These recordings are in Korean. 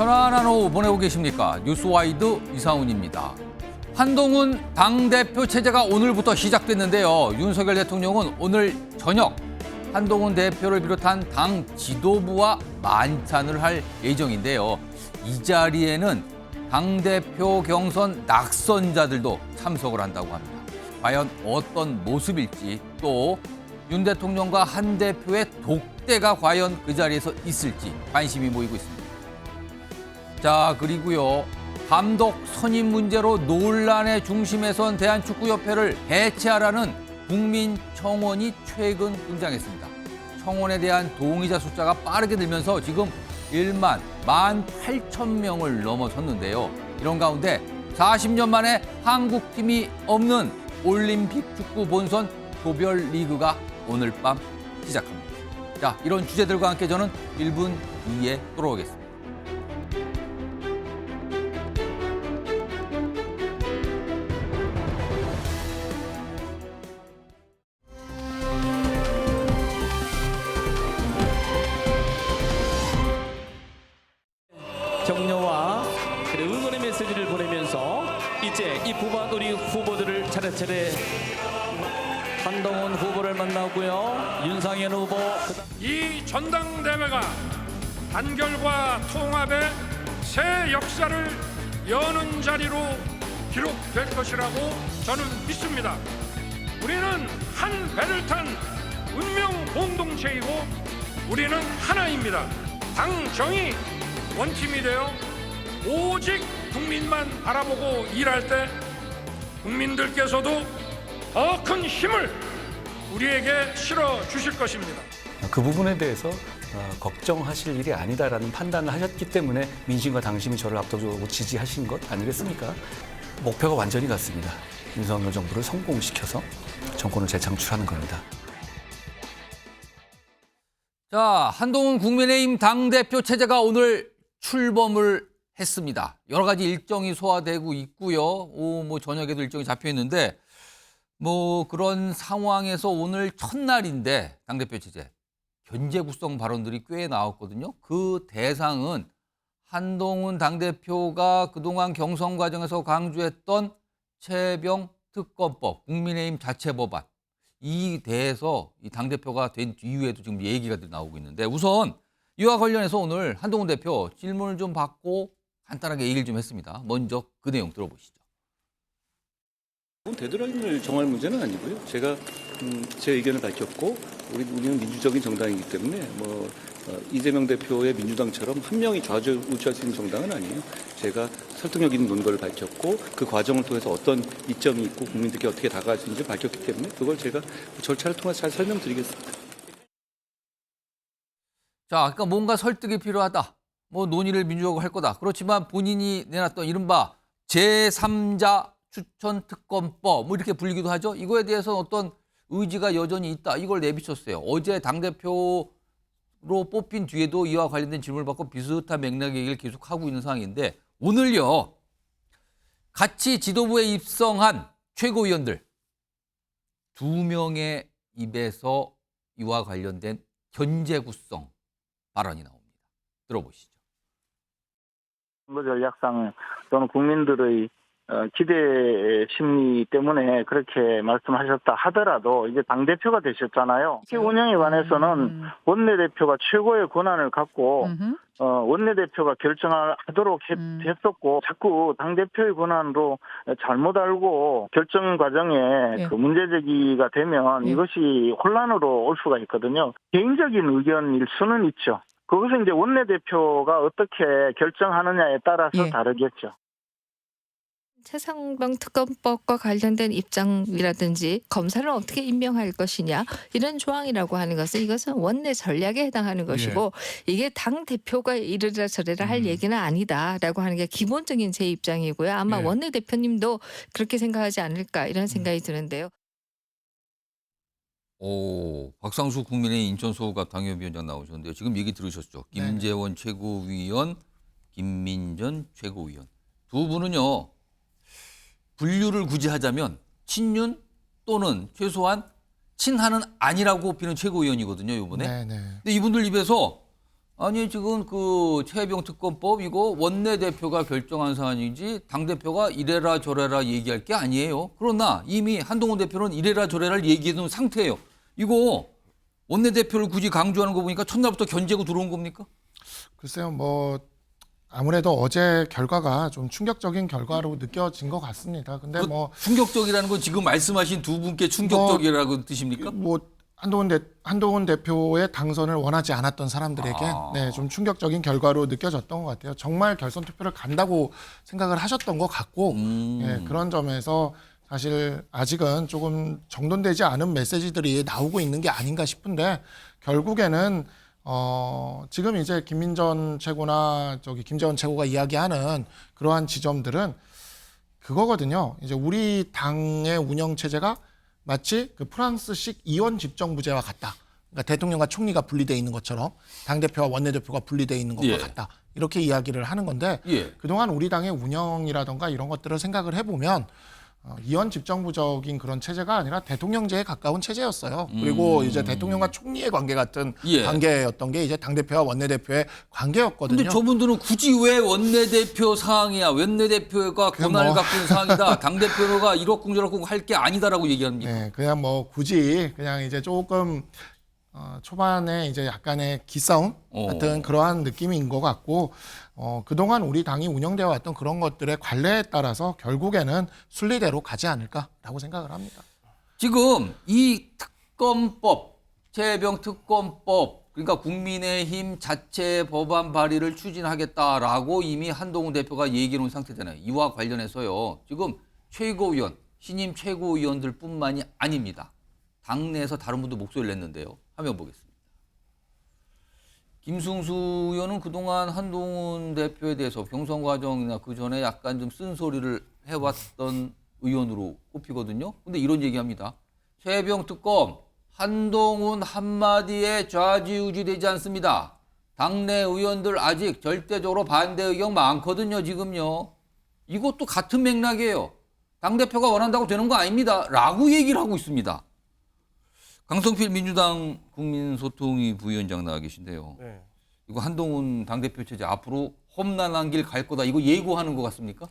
편안한 오후 보내고 계십니까? 뉴스와이드 이상훈입니다. 한동훈 당대표 체제가 오늘부터 시작됐는데요. 윤석열 대통령은 오늘 저녁 한동훈 대표를 비롯한 당 지도부와 만찬을 할 예정인데요. 이 자리에는 당대표 경선 낙선자들도 참석을 한다고 합니다. 과연 어떤 모습일지, 또 윤 대통령과 한 대표의 독대가 과연 그 자리에서 있을지 관심이 모이고 있습니다. 자, 그리고요. 감독 선임 문제로 논란의 중심에 선 대한축구협회를 해체하라는 국민청원이 최근 등장했습니다. 청원에 대한 동의자 숫자가 빠르게 늘면서 지금 18,000명을 넘어섰는데요. 이런 가운데 40년 만에 한국팀이 없는 올림픽 축구 본선 조별리그가 오늘 밤 시작합니다. 자, 이런 주제들과 함께 저는 1분 뒤에 돌아오겠습니다. 격려와 응원의 메시지를 보내면서 이제 이 우리 후보들을 차례차례 한동훈 후보를 만나고요. 윤상현 후보. 이 전당대회가 단결과 통합의 새 역사를 여는 자리로 기록될 것이라고 저는 믿습니다. 우리는 한 배를 탄 운명 공동체이고 우리는 하나입니다. 당정이 원팀이 되어 오직 국민만 바라보고 일할 때 국민들께서도 더 큰 힘을 우리에게 실어 주실 것입니다. 그 부분에 대해서 걱정하실 일이 아니다라는 판단을 하셨기 때문에 민심과 당심이 저를 압도적으로 지지하신 것 아니겠습니까? 목표가 완전히 같습니다. 윤석열 정부를 성공시켜서 정권을 재창출하는 겁니다. 자, 한동훈 국민의힘 당대표 체제가 오늘 출범을 했습니다. 여러 가지 일정이 소화되고 있고요. 저녁에도 일정이 잡혀 있는데 그런 상황에서 오늘 첫날인데 당대표 체제 견제구성 발언들이 꽤 나왔거든요. 그 대상은 한동훈 당대표가 그동안 경선 과정에서 강조했던 최병 특검법, 국민의힘 자체 법안, 이 대해서 이 당대표가 된 이후에도 지금 얘기가 나오고 있는데, 우선 이와 관련해서 오늘 한동훈 대표 질문을 좀 받고 간단하게 얘기를 좀 했습니다. 먼저 그 내용 들어보시죠. 데드라인을 정할 문제는 아니고요. 제가 제 의견을 밝혔고 우리는 민주적인 정당이기 때문에 이재명 대표의 민주당처럼 한 명이 좌우지할 수 있는 정당은 아니에요. 제가 설득력 있는 논거를 밝혔고 그 과정을 통해서 어떤 이점이 있고 국민들께 어떻게 다가갈 수 있는지 밝혔기 때문에 그걸 제가 절차를 통해서 잘 설명드리겠습니다. 자, 그러니까 뭔가 설득이 필요하다. 논의를 민주적으로 할 거다. 그렇지만 본인이 내놨던 이른바 제3자 추천 특검법 이렇게 불리기도 하죠. 이거에 대해서는 어떤 의지가 여전히 있다. 이걸 내비쳤어요. 어제 당대표로 뽑힌 뒤에도 이와 관련된 질문을 받고 비슷한 맥락의 얘기를 계속하고 있는 상황인데, 오늘요. 같이 지도부에 입성한 최고위원들 2명의 입에서 이와 관련된 견제구성 발언이 나옵니다. 들어보시죠. 선거 전략상 또는 국민들의 기대 심리 때문에 그렇게 말씀하셨다 하더라도 이제 당대표가 되셨잖아요. 이 운영에 관해서는 원내대표가 최고의 권한을 갖고 원내대표가 결정하도록 했었고, 자꾸 당대표의 권한으로 잘못 알고 결정 과정에 그 문제제기가 되면 이것이 혼란으로 올 수가 있거든요. 개인적인 의견일 수는 있죠. 그것은 이제 원내대표가 어떻게 결정하느냐에 따라서 다르겠죠. 최상병 특검법과 관련된 입장이라든지 검사를 어떻게 임명할 것이냐, 이런 조항이라고 하는 것은 이것은 원내 전략에 해당하는 것이고 이게 당 대표가 이래라 저래라 할 얘기는 아니다라고 하는 게 기본적인 제 입장이고요. 아마 원내 대표님도 그렇게 생각하지 않을까, 이런 생각이 드는데요. 박상수 국민의힘 인천 소각 당협위원장 나오셨는데요. 지금 얘기 들으셨죠? 김재원 최고위원, 김민전 최고위원. 두 분은요. 분류를 굳이 하자면 친윤 또는 최소한 친한은 아니라고 꼽히는 최고위원이거든요, 이번에. 근데 이분들 입에서 아니 지금 그 최혜병 특검법 이거 원내대표가 결정한 사안이지 당대표가 이래라 저래라 얘기할 게 아니에요. 그러나 이미 한동훈 대표는 이래라 저래라 얘기해둔 상태예요. 이거 원내대표를 굳이 강조하는 거 보니까 첫날부터 견제고 들어온 겁니까? 글쎄요, 뭐 아무래도 어제 결과가 좀 충격적인 결과로 느껴진 것 같습니다. 근데 그 뭐 충격적이라는 건 지금 말씀하신 두 분께 충격적이라고 뜻입니까? 뭐 한동훈 대표의 당선을 원하지 않았던 사람들에게 네, 좀 충격적인 결과로 느껴졌던 것 같아요. 정말 결선 투표를 간다고 생각을 하셨던 것 같고 예, 그런 점에서 사실 아직은 조금 정돈되지 않은 메시지들이 나오고 있는 게 아닌가 싶은데 결국에는 지금 이제 김민전 최고나 김재원 최고가 이야기하는 그러한 지점들은 그거거든요. 이제 우리 당의 운영 체제가 마치 그 프랑스식 이원 집정부제와 같다. 그러니까 대통령과 총리가 분리되어 있는 것처럼 당대표와 원내대표가 분리되어 있는 것과 예. 같다. 이렇게 이야기를 하는 건데 예. 그동안 우리 당의 운영이라던가 이런 것들을 생각을 해보면 이원 집정부적인 그런 체제가 아니라 대통령제에 가까운 체제였어요. 그리고 이제 대통령과 총리의 관계 같은 예. 관계였던 게 이제 당대표와 원내대표의 관계였거든요. 근데 저분들은 굳이 왜 원내대표 사항이야? 원내대표가 권한을 뭐. 갖고 있는 사항이다. 당대표가 이렇쿵저렇쿵 할 게 아니다라고 얘기합니다. 네, 그냥 뭐 굳이 그냥 이제 조금 초반에 이제 약간의 기싸움 같은 그러한 느낌인 것 같고 그동안 우리 당이 운영되어 왔던 그런 것들의 관례에 따라서 결국에는 순리대로 가지 않을까라고 생각을 합니다. 지금 이 특검법, 최혜병 특검법, 그러니까 국민의힘 자체 법안 발의를 추진하겠다라고 이미 한동훈 대표가 얘기해 놓은 상태잖아요. 이와 관련해서요. 지금 최고위원, 신임 최고위원들뿐만이 아닙니다. 당내에서 다른 분도 목소리를 냈는데요. 화면 보겠습니다. 김승수 의원은 그동안 한동훈 대표에 대해서 경선 과정이나 그 전에 약간 좀 쓴소리를 해왔던 의원으로 꼽히거든요. 근데 이런 얘기합니다. 최혜병 특검, 한동훈 한마디에 좌지우지되지 않습니다. 당내 의원들 아직 절대적으로 반대 의견 많거든요, 지금요. 이것도 같은 맥락이에요. 당대표가 원한다고 되는 거 아닙니다. 라고 얘기를 하고 있습니다. 강성필 민주당 국민소통위 부위원장 나와 계신데요. 네. 이거 한동훈 당대표 체제 앞으로 험난한 길 갈 거다. 이거 예고하는 것 같습니까?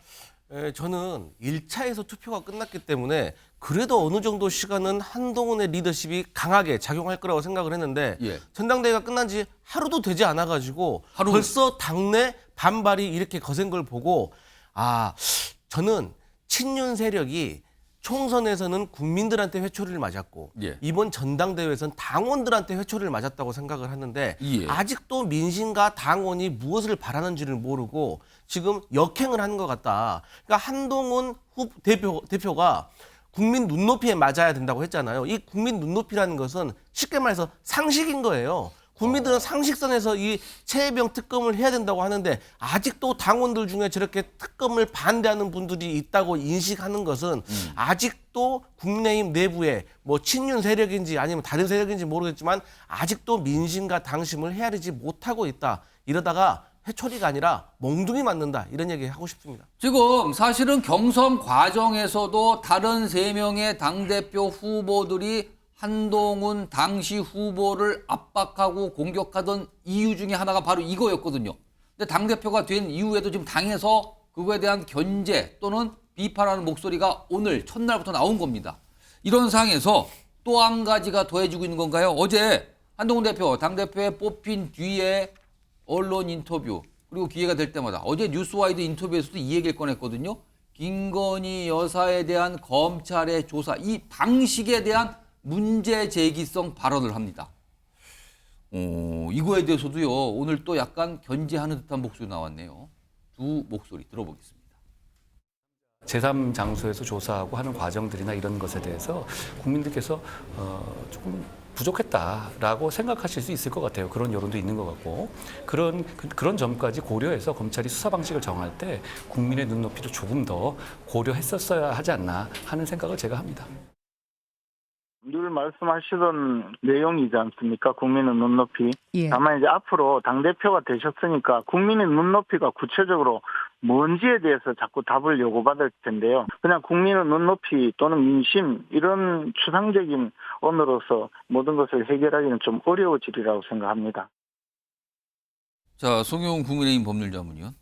저는 1차에서 투표가 끝났기 때문에 그래도 어느 정도 시간은 한동훈의 리더십이 강하게 작용할 거라고 생각을 했는데 예. 전당대회가 끝난 지 하루도 되지 않아가지고 하루. 벌써 당내 반발이 이렇게 거센 걸 보고 저는 친윤 세력이 총선에서는 국민들한테 회초리를 맞았고 예. 이번 전당대회에서는 당원들한테 회초리를 맞았다고 생각을 하는데 예. 아직도 민심과 당원이 무엇을 바라는지를 모르고 지금 역행을 하는 것 같다. 그러니까 한동훈 대표가 국민 눈높이에 맞아야 된다고 했잖아요. 이 국민 눈높이라는 것은 쉽게 말해서 상식인 거예요. 국민들은 상식선에서 이 최혜병 특검을 해야 된다고 하는데 아직도 당원들 중에 저렇게 특검을 반대하는 분들이 있다고 인식하는 것은 아직도 국민의힘 내부에 뭐 친윤 세력인지 아니면 다른 세력인지 모르겠지만 아직도 민심과 당심을 헤아리지 못하고 있다. 이러다가 회초리가 아니라 몽둥이 맞는다. 이런 얘기 하고 싶습니다. 지금 사실은 경선 과정에서도 다른 3명의 당대표 후보들이 한동훈 당시 후보를 압박하고 공격하던 이유 중에 하나가 바로 이거였거든요. 근데 당대표가 된 이후에도 지금 당에서 그거에 대한 견제 또는 비판하는 목소리가 오늘 첫날부터 나온 겁니다. 이런 상황에서 또 한 가지가 더해지고 있는 건가요? 어제 한동훈 대표, 당대표에 뽑힌 뒤에 언론 인터뷰 그리고 기회가 될 때마다 어제 뉴스와이드 인터뷰에서도 이 얘기를 꺼냈거든요. 김건희 여사에 대한 검찰의 조사, 이 방식에 대한 문제 제기성 발언을 합니다. 이거에 대해서도요. 오늘 또 약간 견제하는 듯한 목소리 나왔네요. 두 목소리 들어보겠습니다. 제3장소에서 조사하고 하는 과정들이나 이런 것에 대해서 국민들께서 조금 부족했다라고 생각하실 수 있을 것 같아요. 그런 여론도 있는 것 같고 그런 점까지 고려해서 검찰이 수사 방식을 정할 때 국민의 눈높이도 조금 더 고려했었어야 하지 않나 하는 생각을 제가 합니다. 늘 말씀하시던 내용이지 않습니까? 국민의 눈높이. 예. 다만 이제 앞으로 당대표가 되셨으니까 국민의 눈높이가 구체적으로 뭔지에 대해서 자꾸 답을 요구받을 텐데요. 그냥 국민의 눈높이 또는 민심 이런 추상적인 언어로서 모든 것을 해결하기는 좀 어려워지리라고 생각합니다. 자, 송영훈 국민의힘 법률자문위원.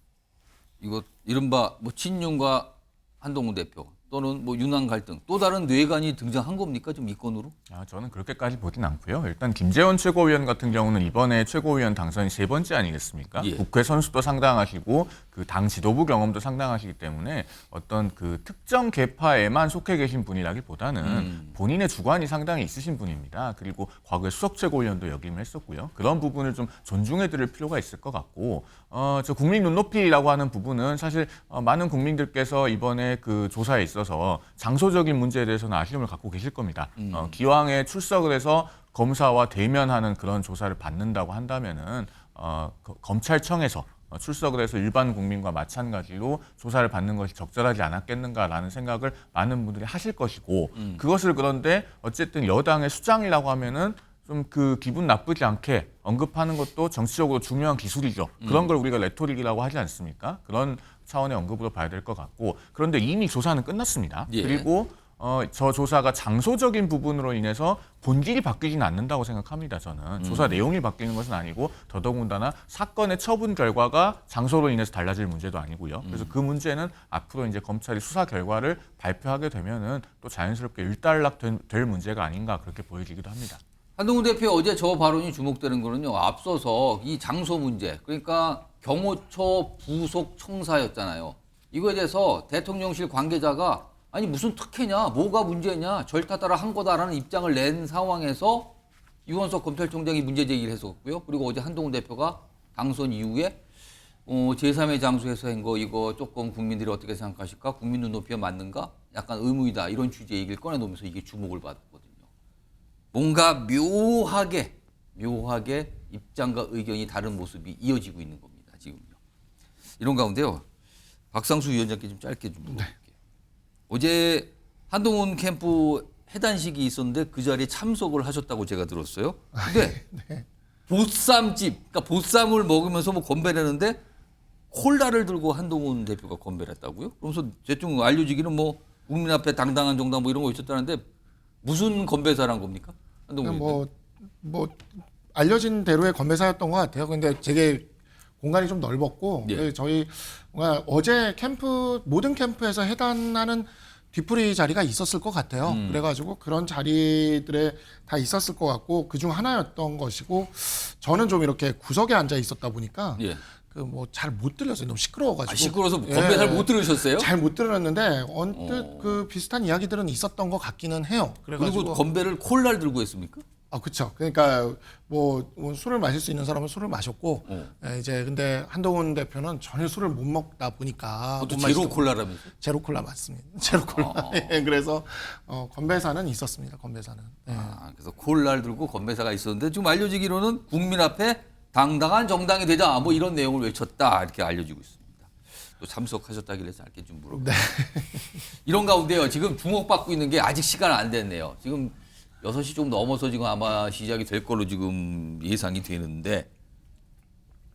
이거 이른바 뭐 친윤과 한동훈 대표 또는 뭐 윤한 갈등 또 다른 뇌관이 등장한 겁니까? 좀 이 건으로? 저는 그렇게까지 보진 않고요. 일단 김재원 최고위원 같은 경우는 이번에 최고위원 당선이 3번째 아니겠습니까? 예. 국회 선수도 상당하시고 그 당 지도부 경험도 상당하시기 때문에 어떤 그 특정 계파에만 속해 계신 분이라기보다는 본인의 주관이 상당히 있으신 분입니다. 그리고 과거에 수석 최고위원도 역임을 했었고요. 그런 부분을 좀 존중해 드릴 필요가 있을 것 같고 저 국민 눈높이라고 하는 부분은 사실 많은 국민들께서 이번에 그 조사에 있어서 장소적인 문제에 대해서는 아쉬움을 갖고 계실 겁니다. 기왕에 출석을 해서 검사와 대면하는 그런 조사를 받는다고 한다면은 검찰청에서 출석을 해서 일반 국민과 마찬가지로 조사를 받는 것이 적절하지 않았겠는가라는 생각을 많은 분들이 하실 것이고 그것을 그런데 어쨌든 여당의 수장이라고 하면은 좀 그 기분 나쁘지 않게 언급하는 것도 정치적으로 중요한 기술이죠. 그런 걸 우리가 레토릭이라고 하지 않습니까? 그런 차원의 언급으로 봐야 될 것 같고 그런데 이미 조사는 끝났습니다. 예. 그리고 저 조사가 장소적인 부분으로 인해서 본질이 바뀌지는 않는다고 생각합니다. 저는 조사 내용이 바뀌는 것은 아니고 더더군다나 사건의 처분 결과가 장소로 인해서 달라질 문제도 아니고요. 그래서 그 문제는 앞으로 이제 검찰이 수사 결과를 발표하게 되면은 또 자연스럽게 일단락될 문제가 아닌가 그렇게 보여지기도 합니다. 한동훈 대표 어제 저 발언이 주목되는 거는요. 앞서서 이 장소 문제, 그러니까 경호처 부속 청사였잖아요. 이거에 대해서 대통령실 관계자가 아니 무슨 특혜냐, 뭐가 문제냐, 절타 따라 한 거다라는 입장을 낸 상황에서 유원석 검찰총장이 문제 제기를 했었고요. 그리고 어제 한동훈 대표가 당선 이후에 제3의 장소에서 한 거 이거 조금 국민들이 어떻게 생각하실까? 국민 눈높이에 맞는가? 약간 의무이다. 이런 취지의 얘기를 꺼내놓으면서 이게 주목을 받았거든요. 뭔가 묘하게 입장과 의견이 다른 모습이 이어지고 있는 겁니다. 지금요. 이런 가운데요. 박상수 위원장께 좀 짧게 좀 물어볼게요. 어제 한동훈 캠프 해단식이 있었는데 그 자리에 참석을 하셨다고 제가 들었어요. 근데 네. 보쌈집, 그러니까 보쌈을 먹으면서 뭐 건배를 했는데 콜라를 들고 한동훈 대표가 건배를 했다고요? 그러면서 대충 알려지기는 뭐 국민 앞에 당당한 정당 뭐 이런 거 있었다는데 무슨 건배사란 겁니까? 한동훈 뭐 알려진 대로의 건배사였던 것 같아요. 근데 되게 공간이 좀 넓었고 예. 저희 뭔가 어제 모든 캠프에서 해단하는 뒤풀이 자리가 있었을 것 같아요. 그래가지고 그런 자리들에 다 있었을 것 같고 그중 하나였던 것이고 저는 좀 이렇게 구석에 앉아 있었다 보니까 예. 그 뭐 잘 못 들렸어요. 너무 시끄러워가지고. 시끄러워서 건배 잘 못 들으셨어요? 잘 못 들었는데 언뜻 그 비슷한 이야기들은 있었던 것 같기는 해요. 그래가지고 그리고 건배를 콜라를 들고 했습니까? 그렇죠. 그러니까 뭐 술을 마실 수 있는 사람은 술을 마셨고 이제 근데 한동훈 대표는 전혀 술을 못 먹다 보니까 그것도 못 제로 마시더라고요. 콜라라면서? 제로 콜라 맞습니다. 제로 콜라. 예, 그래서 건배사는 있었습니다. 건배사는. 예. 그래서 콜라를 들고 건배사가 있었는데 지금 알려지기로는 국민 앞에 당당한 정당이 되자 뭐 이런 내용을 외쳤다 이렇게 알려지고 있습니다. 또 참석하셨다길래 짧게 좀 물어볼게요. 네. 이런 가운데요. 지금 주목받고 있는 게 아직 시간 안 됐네요. 지금 6시 좀 넘어서 지금 아마 시작이 될 걸로 지금 예상이 되는데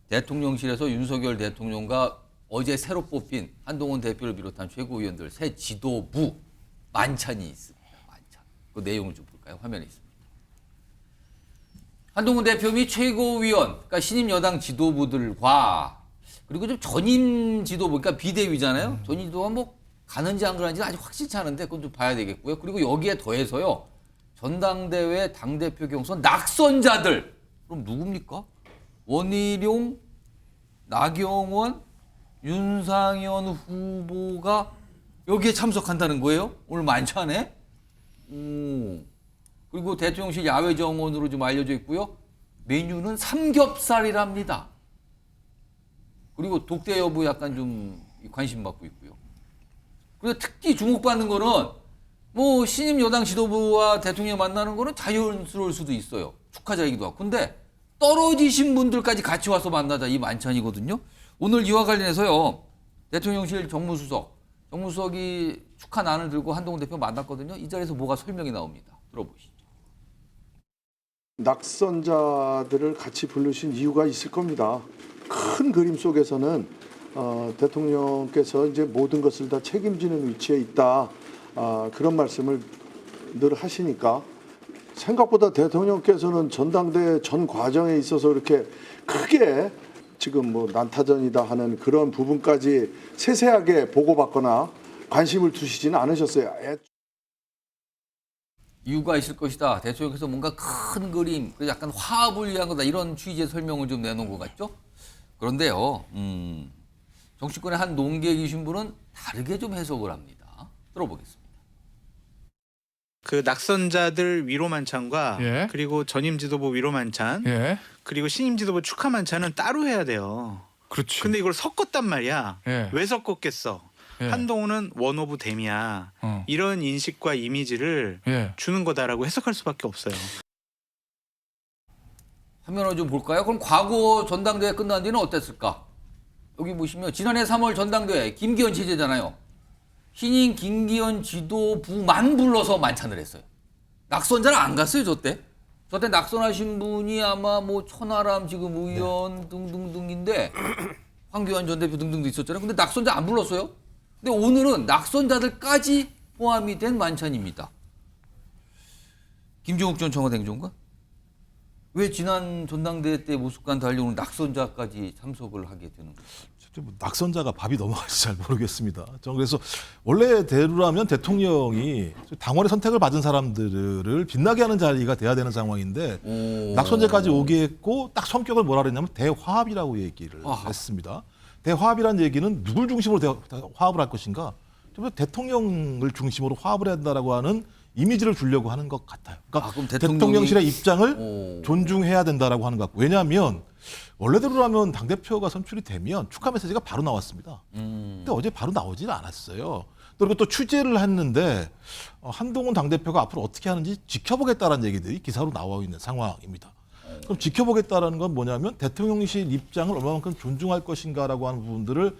대통령실에서 윤석열 대통령과 어제 새로 뽑힌 한동훈 대표를 비롯한 최고위원들 새 지도부 만찬이 있습니다. 만찬. 그 내용을 좀 볼까요? 화면에 있습니다. 한동훈 대표 및 최고위원, 그러니까 신임 여당 지도부들과 그리고 좀 전임 지도부, 그러니까 비대위잖아요. 전임 지도부가 뭐 가는지 안 가는지 아직 확실치 않은데 그건 좀 봐야 되겠고요. 그리고 여기에 더해서요. 전당대회 당대표 경선 낙선자들. 그럼 누굽니까? 원희룡, 나경원, 윤상현 후보가 여기에 참석한다는 거예요? 오늘 만찬에? 그리고 대통령실 야외 정원으로 좀 알려져 있고요. 메뉴는 삼겹살이랍니다. 그리고 독대 여부 약간 좀 관심 받고 있고요. 그리고 특히 주목받는 거는 뭐 신임 여당 지도부와 대통령 만나는 거는 자연스러울 수도 있어요. 축하자이기도 하고. 근데 떨어지신 분들까지 같이 와서 만나자 이 만찬이거든요. 오늘 이와 관련해서요. 대통령실 정무수석이 축하난을 들고 한동훈 대표 만났거든요. 이 자리에서 뭐가 설명이 나옵니다. 들어보시죠. 낙선자들을 같이 부르신 이유가 있을 겁니다. 큰 그림 속에서는 대통령께서 이제 모든 것을 다 책임지는 위치에 있다. 그런 말씀을 늘 하시니까 생각보다 대통령께서는 전당대회 전 과정에 있어서 이렇게 크게 지금 뭐 난타전이다 하는 그런 부분까지 세세하게 보고받거나 관심을 두시지는 않으셨어요. 이유가 있을 것이다. 대통령께서 뭔가 큰 그림, 약간 화합을 위한 거다. 이런 취지의 설명을 좀 내놓은 것 같죠? 그런데요, 정치권의 한 농객이신 분은 다르게 좀 해석을 합니다. 들어보겠습니다. 그 낙선자들 위로 만찬과 예. 그리고 전임 지도부 위로 만찬 예. 그리고 신임 지도부 축하 만찬은 따로 해야 돼요. 그렇지. 근데 이걸 섞었단 말이야. 예. 왜 섞었겠어? 예. 한동훈은 원 오브 댐이야. 이런 인식과 이미지를 예. 주는 거다라고 해석할 수밖에 없어요. 화면을 좀 볼까요? 그럼 과거 전당대회 끝난 뒤는 어땠을까? 여기 보시면 지난해 3월 전당대회 김기현 체제잖아요. 신인 김기현 지도부만 불러서 만찬을 했어요. 낙선자는 안 갔어요, 저때. 저때 낙선하신 분이 아마 뭐 천하람 지금 의원 등등등인데 황교안 전 대표 등등도 있었잖아요. 근데 낙선자 안 불렀어요. 근데 오늘은 낙선자들까지 포함이 된 만찬입니다. 김종욱 전 청와대 행정관? 왜 지난 전당대회 때 모습과는 달리 오늘 낙선자까지 참석을 하게 되는 거죠? 낙선자가 밥이 넘어갈지 잘 모르겠습니다. 저는 그래서 원래대로라면 대통령이 당원의 선택을 받은 사람들을 빛나게 하는 자리가 돼야 되는 상황인데 낙선자까지 오게 했고 딱 성격을 뭐라 그랬냐면 대화합이라고 얘기를 했습니다. 대화합이라는 얘기는 누굴 중심으로 화합을 할 것인가? 대통령을 중심으로 화합을 해야 한다라고 하는 이미지를 주려고 하는 것 같아요. 그러니까 그럼 대통령실의 입장을 존중해야 된다라고 하는 것 같고, 왜냐하면 원래대로라면 당대표가 선출이 되면 축하 메시지가 바로 나왔습니다. 근데 어제 바로 나오지는 않았어요. 그리고 또 취재를 했는데 한동훈 당대표가 앞으로 어떻게 하는지 지켜보겠다라는 얘기들이 기사로 나와 있는 상황입니다. 그럼 지켜보겠다라는 건 뭐냐면 대통령실 입장을 얼마만큼 존중할 것인가라고 하는 부분들을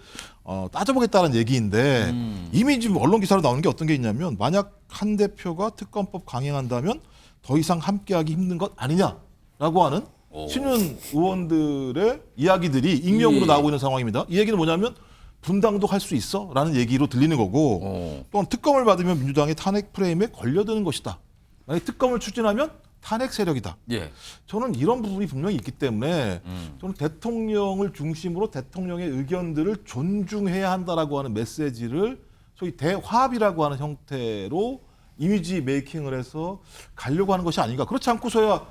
따져보겠다는 얘기인데 이미 지금 언론 기사로 나오는 게 어떤 게 있냐면 만약 한 대표가 특검법 강행한다면 더 이상 함께하기 힘든 것 아니냐라고 하는 신윤 의원들의 이야기들이 익명으로 나오고 있는 상황입니다. 이 얘기는 뭐냐면 분당도 할 수 있어 라는 얘기로 들리는 거고 또한 특검을 받으면 민주당의 탄핵 프레임에 걸려드는 것이다. 만약 특검을 추진하면 탄핵 세력이다. 예. 저는 이런 부분이 분명히 있기 때문에 저는 대통령을 중심으로 대통령의 의견들을 존중해야 한다라고 하는 메시지를 소위 대화합이라고 하는 형태로 이미지 메이킹을 해서 가려고 하는 것이 아닌가. 그렇지 않고서야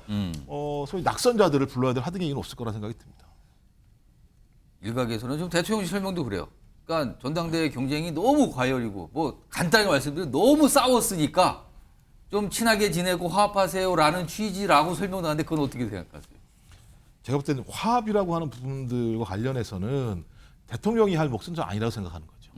소위 낙선자들을 불러야 될 하등의 이유는 없을 거라 생각이 듭니다. 일각에서는 좀 대통령실 설명도 그래요. 그러니까 전당대회 경쟁이 너무 과열이고 뭐 간단히 말씀드리면 너무 싸웠으니까 좀 친하게 지내고 화합하세요라는 취지라고 설명하는데 그건 어떻게 생각하세요? 제가 볼 때는 화합이라고 하는 부분들과 관련해서는 대통령이 할 몫은 좀 아니라고 생각하는 거죠.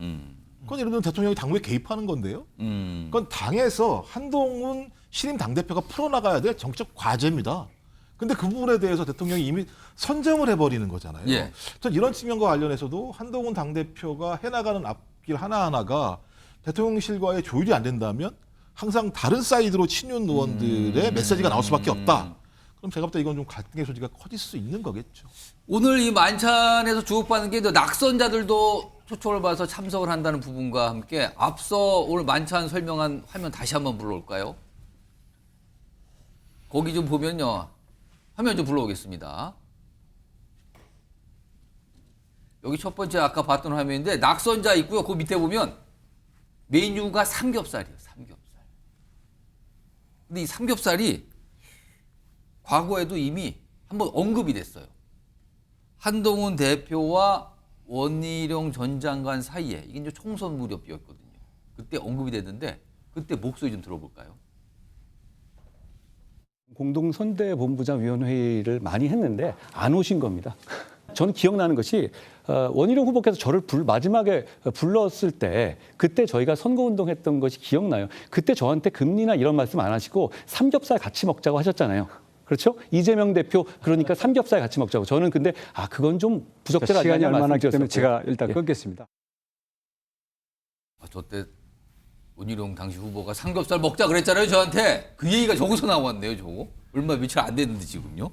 그건 예를 들면 대통령이 당무에 개입하는 건데요. 그건 당에서 한동훈 신임 당대표가 풀어나가야 될 정책 과제입니다. 근데 그 부분에 대해서 대통령이 이미 선점을 해버리는 거잖아요. 예. 전 이런 측면과 관련해서도 한동훈 당대표가 해나가는 앞길 하나하나가 대통령실과의 조율이 안 된다면 항상 다른 사이드로 친윤 의원들의 메시지가 나올 수밖에 없다. 그럼 제가 볼 때 이건 좀 갈등의 소지가 커질 수 있는 거겠죠. 오늘 이 만찬에서 주목받는 게 낙선자들도 초청을 받아서 참석을 한다는 부분과 함께 앞서 오늘 만찬 설명한 화면 다시 한번 불러올까요? 거기 좀 보면요. 화면 좀 불러오겠습니다. 여기 첫 번째 아까 봤던 화면인데 낙선자 있고요. 그 밑에 보면 메뉴가 삼겹살이에요. 삼겹살. 근데 이 삼겹살이 과거에도 이미 한번 언급이 됐어요. 한동훈 대표와 원희룡 전 장관 사이에 이게 이제 총선 무렵이었거든요. 그때 언급이 됐는데 그때 목소리 좀 들어볼까요? 공동선대본부장 위원회의를 많이 했는데 안 오신 겁니다. 저는 기억나는 것이 원희룡 후보께서 저를 마지막에 불렀을 때 그때 저희가 선거운동했던 것이 기억나요. 그때 저한테 금리나 이런 말씀 안 하시고 삼겹살 같이 먹자고 하셨잖아요. 그렇죠? 이재명 대표 그러니까 삼겹살 같이 먹자고. 저는 근데 그건 좀 부적절하지 않냐 시간이 얼마나 기 때문에 말씀드렸었고요. 제가 일단 끊겠습니다. 저때 원희룡 당시 후보가 삼겹살 먹자 그랬잖아요, 저한테. 그 얘기가 저기서 나왔네요, 저거. 얼마 며칠 안 됐는데 지금요.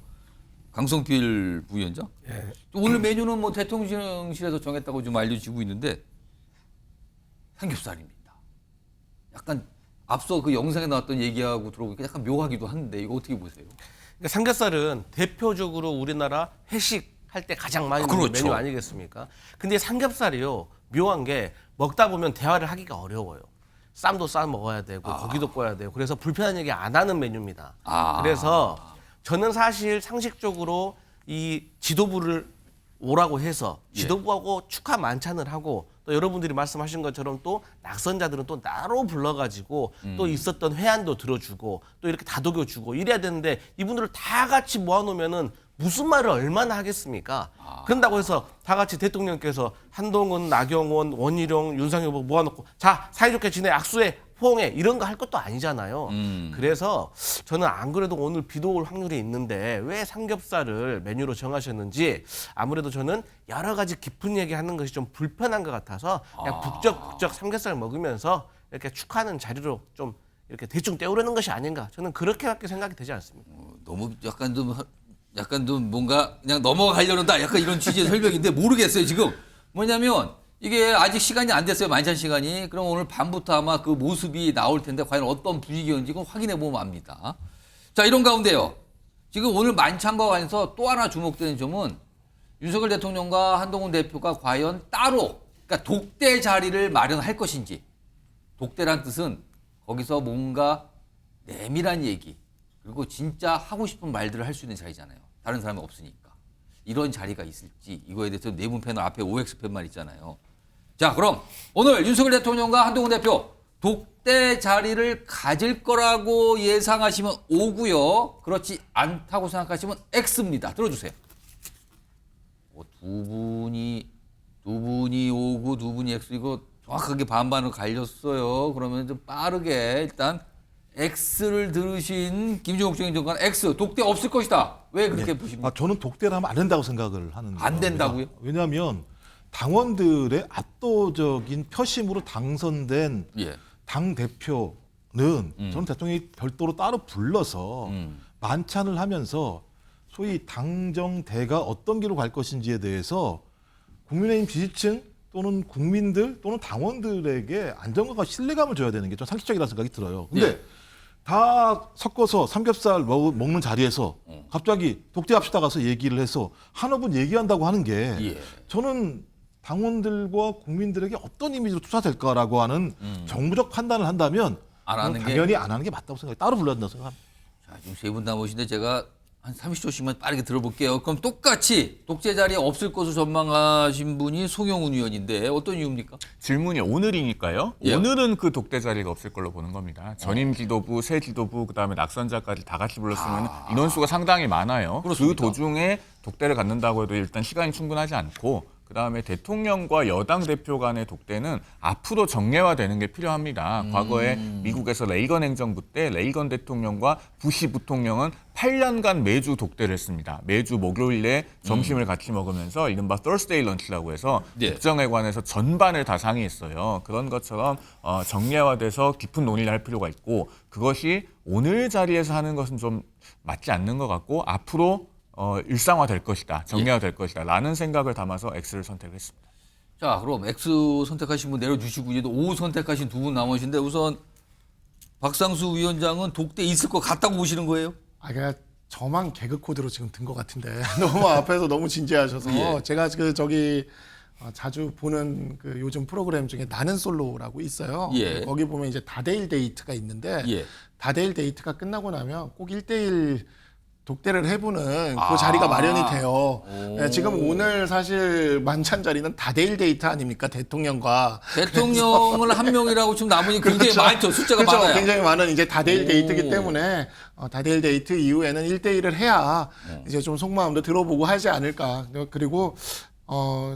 강성필 부위원장. 예. 오늘 메뉴는 뭐 대통령실에서 정했다고 좀 알려지고 있는데 삼겹살입니다. 약간 앞서 그 영상에 나왔던 얘기하고 들어보니까 약간 묘하기도 한데 이거 어떻게 보세요? 그러니까 삼겹살은 대표적으로 우리나라 회식 할 때 가장 많이 그렇죠. 먹는 메뉴 아니겠습니까? 근데 삼겹살이요. 묘한 게 먹다 보면 대화를 하기가 어려워요. 쌈도 싸 먹어야 되고 고기도 구워야 되고 그래서 불편한 얘기 안 하는 메뉴입니다. 그래서 저는 사실 상식적으로 이 지도부를 오라고 해서 지도부하고 축하 만찬을 하고 또 여러분들이 말씀하신 것처럼 또 낙선자들은 또 따로 불러가지고 또 있었던 회안도 들어주고 또 이렇게 다독여주고 이래야 되는데 이분들을 다 같이 모아놓으면은 무슨 말을 얼마나 하겠습니까? 그런다고 해서 다 같이 대통령께서 한동훈, 나경원, 원희룡, 윤석열 후보 모아놓고 자 사이좋게 지내 악수해 포옹해 이런 거 할 것도 아니잖아요. 그래서 저는 안 그래도 오늘 비도 올 확률이 있는데 왜 삼겹살을 메뉴로 정하셨는지 아무래도 저는 여러 가지 깊은 얘기하는 것이 좀 불편한 것 같아서 그냥 북적북적 삼겹살 먹으면서 이렇게 축하하는 자리로 좀 이렇게 대충 때우려는 것이 아닌가 저는 그렇게밖에 생각이 되지 않습니다. 너무 약간 좀 뭔가 그냥 넘어가려는다 약간 이런 취지의 설명인데 모르겠어요 지금. 뭐냐면 이게 아직 시간이 안 됐어요. 만찬 시간이. 그럼 오늘 밤부터 아마 그 모습이 나올 텐데 과연 어떤 분위기였는지 그건 확인해 보면 압니다. 자, 이런 가운데요. 지금 오늘 만찬과 관해서 또 하나 주목되는 점은 윤석열 대통령과 한동훈 대표가 과연 따로 그러니까 독대 자리를 마련할 것인지. 독대란 뜻은 거기서 뭔가 내밀한 얘기 그리고 진짜 하고 싶은 말들을 할 수 있는 자리잖아요. 다른 사람이 없으니까. 이런 자리가 있을지 이거에 대해서 네분 패널 앞에 OX편만 있잖아요. 자, 그럼 오늘 윤석열 대통령과 한동훈 대표 독대 자리를 가질 거라고 예상하시면 O고요. 그렇지 않다고 생각하시면 X입니다. 들어주세요. 두 분이 O고 두 분이 X 이거 정확하게 반반으로 갈렸어요. 그러면 좀 빠르게 일단 X를 들으신 김종욱 장관 X 독대 없을 것이다. 왜 그렇게 보십니까? 저는 독대를 하면 안 된다고 생각을 하는 거예요. 안 된다고요? 왜냐하면 당원들의 압도적인 표심으로 당선된 당 대표는 저는 대통령이 별도로 따로 불러서 만찬을 하면서 소위 당정대가 어떤 길로 갈 것인지에 대해서 국민의힘 지지층 또는 국민들 또는 당원들에게 안정감과 신뢰감을 줘야 되는 게 좀 상식적이라는 생각이 들어요. 근데 다 섞어서 삼겹살 먹는 자리에서 갑자기 독대합시다 가서 얘기를 해서 한호분 얘기한다고 하는 게 저는 당원들과 국민들에게 어떤 이미지로 투사될까라고 하는 정부적 판단을 한다면 당연히 안 하는 게 맞다고 생각해요. 따로 불러야 된다고 생각합니다. 자, 지금 세 분 남으신데 제가 한 30초씩만 빠르게 들어볼게요. 그럼 똑같이 독재 자리에 없을 것으로 전망하신 분이 송영훈 의원인데 어떤 이유입니까? 질문이 오늘이니까요. 예. 오늘은 그 독대 자리가 없을 걸로 보는 겁니다. 전임 지도부, 새 지도부, 그다음에 낙선자까지 다 같이 불렀으면 인원수가 상당히 많아요. 그렇습니까? 그 도중에 독대를 갖는다고 해도 일단 시간이 충분하지 않고 그다음에 대통령과 여당 대표 간의 독대는 앞으로 정례화되는 게 필요합니다. 과거에 미국에서 레이건 행정부 때 레이건 대통령과 부시 부통령은 8년간 매주 독대를 했습니다. 매주 목요일에 점심을 같이 먹으면서 이른바 Thursday lunch라고 해서 국정에 관해서 전반을 다 상의했어요. 그런 것처럼 정례화돼서 깊은 논의를 할 필요가 있고 그것이 오늘 자리에서 하는 것은 좀 맞지 않는 것 같고 앞으로 일상화될 것이다, 정례화될 것이다 라는 생각을 담아서 X를 선택했습니다. 자, 그럼 X 선택하신 분 내려주시고 이제 O 선택하신 두 분 남으신데 우선 박상수 위원장은 독대 있을 것 같다고 보시는 거예요? 그러니까 저만 개그 코드로 지금 든 것 같은데 너무 앞에서 너무 진지하셔서 제가 자주 보는 그 요즘 프로그램 중에 나는 솔로라고 있어요. 거기 보면 이제 다대일 데이트가 있는데 다대일 데이트가 끝나고 나면 꼭 1대1 독대를 해보는 그 자리가 마련이 돼요. 지금 오늘 사실 만찬 자리는 다대일 데이트 아닙니까? 대통령과. 대통령을 한 명이라고 지금 남으니 굉장히 많죠. 숫자가 많아요. 굉장히 많은 이제 다대일 데이트이기 때문에 다대일 데이트 이후에는 1대1을 해야 이제 좀 속마음도 들어보고 하지 않을까. 그리고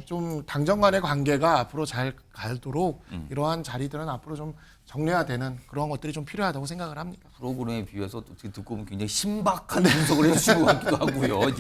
좀 당정 간의 관계가 앞으로 잘 가도록 이러한 자리들은 앞으로 좀 정례화되는 그런 것들이 좀 필요하다고 생각을 합니다. 프로그램에 비해서 어떻게 듣고 보면 굉장히 신박한 분석을 해주신 것 같기도 하고요.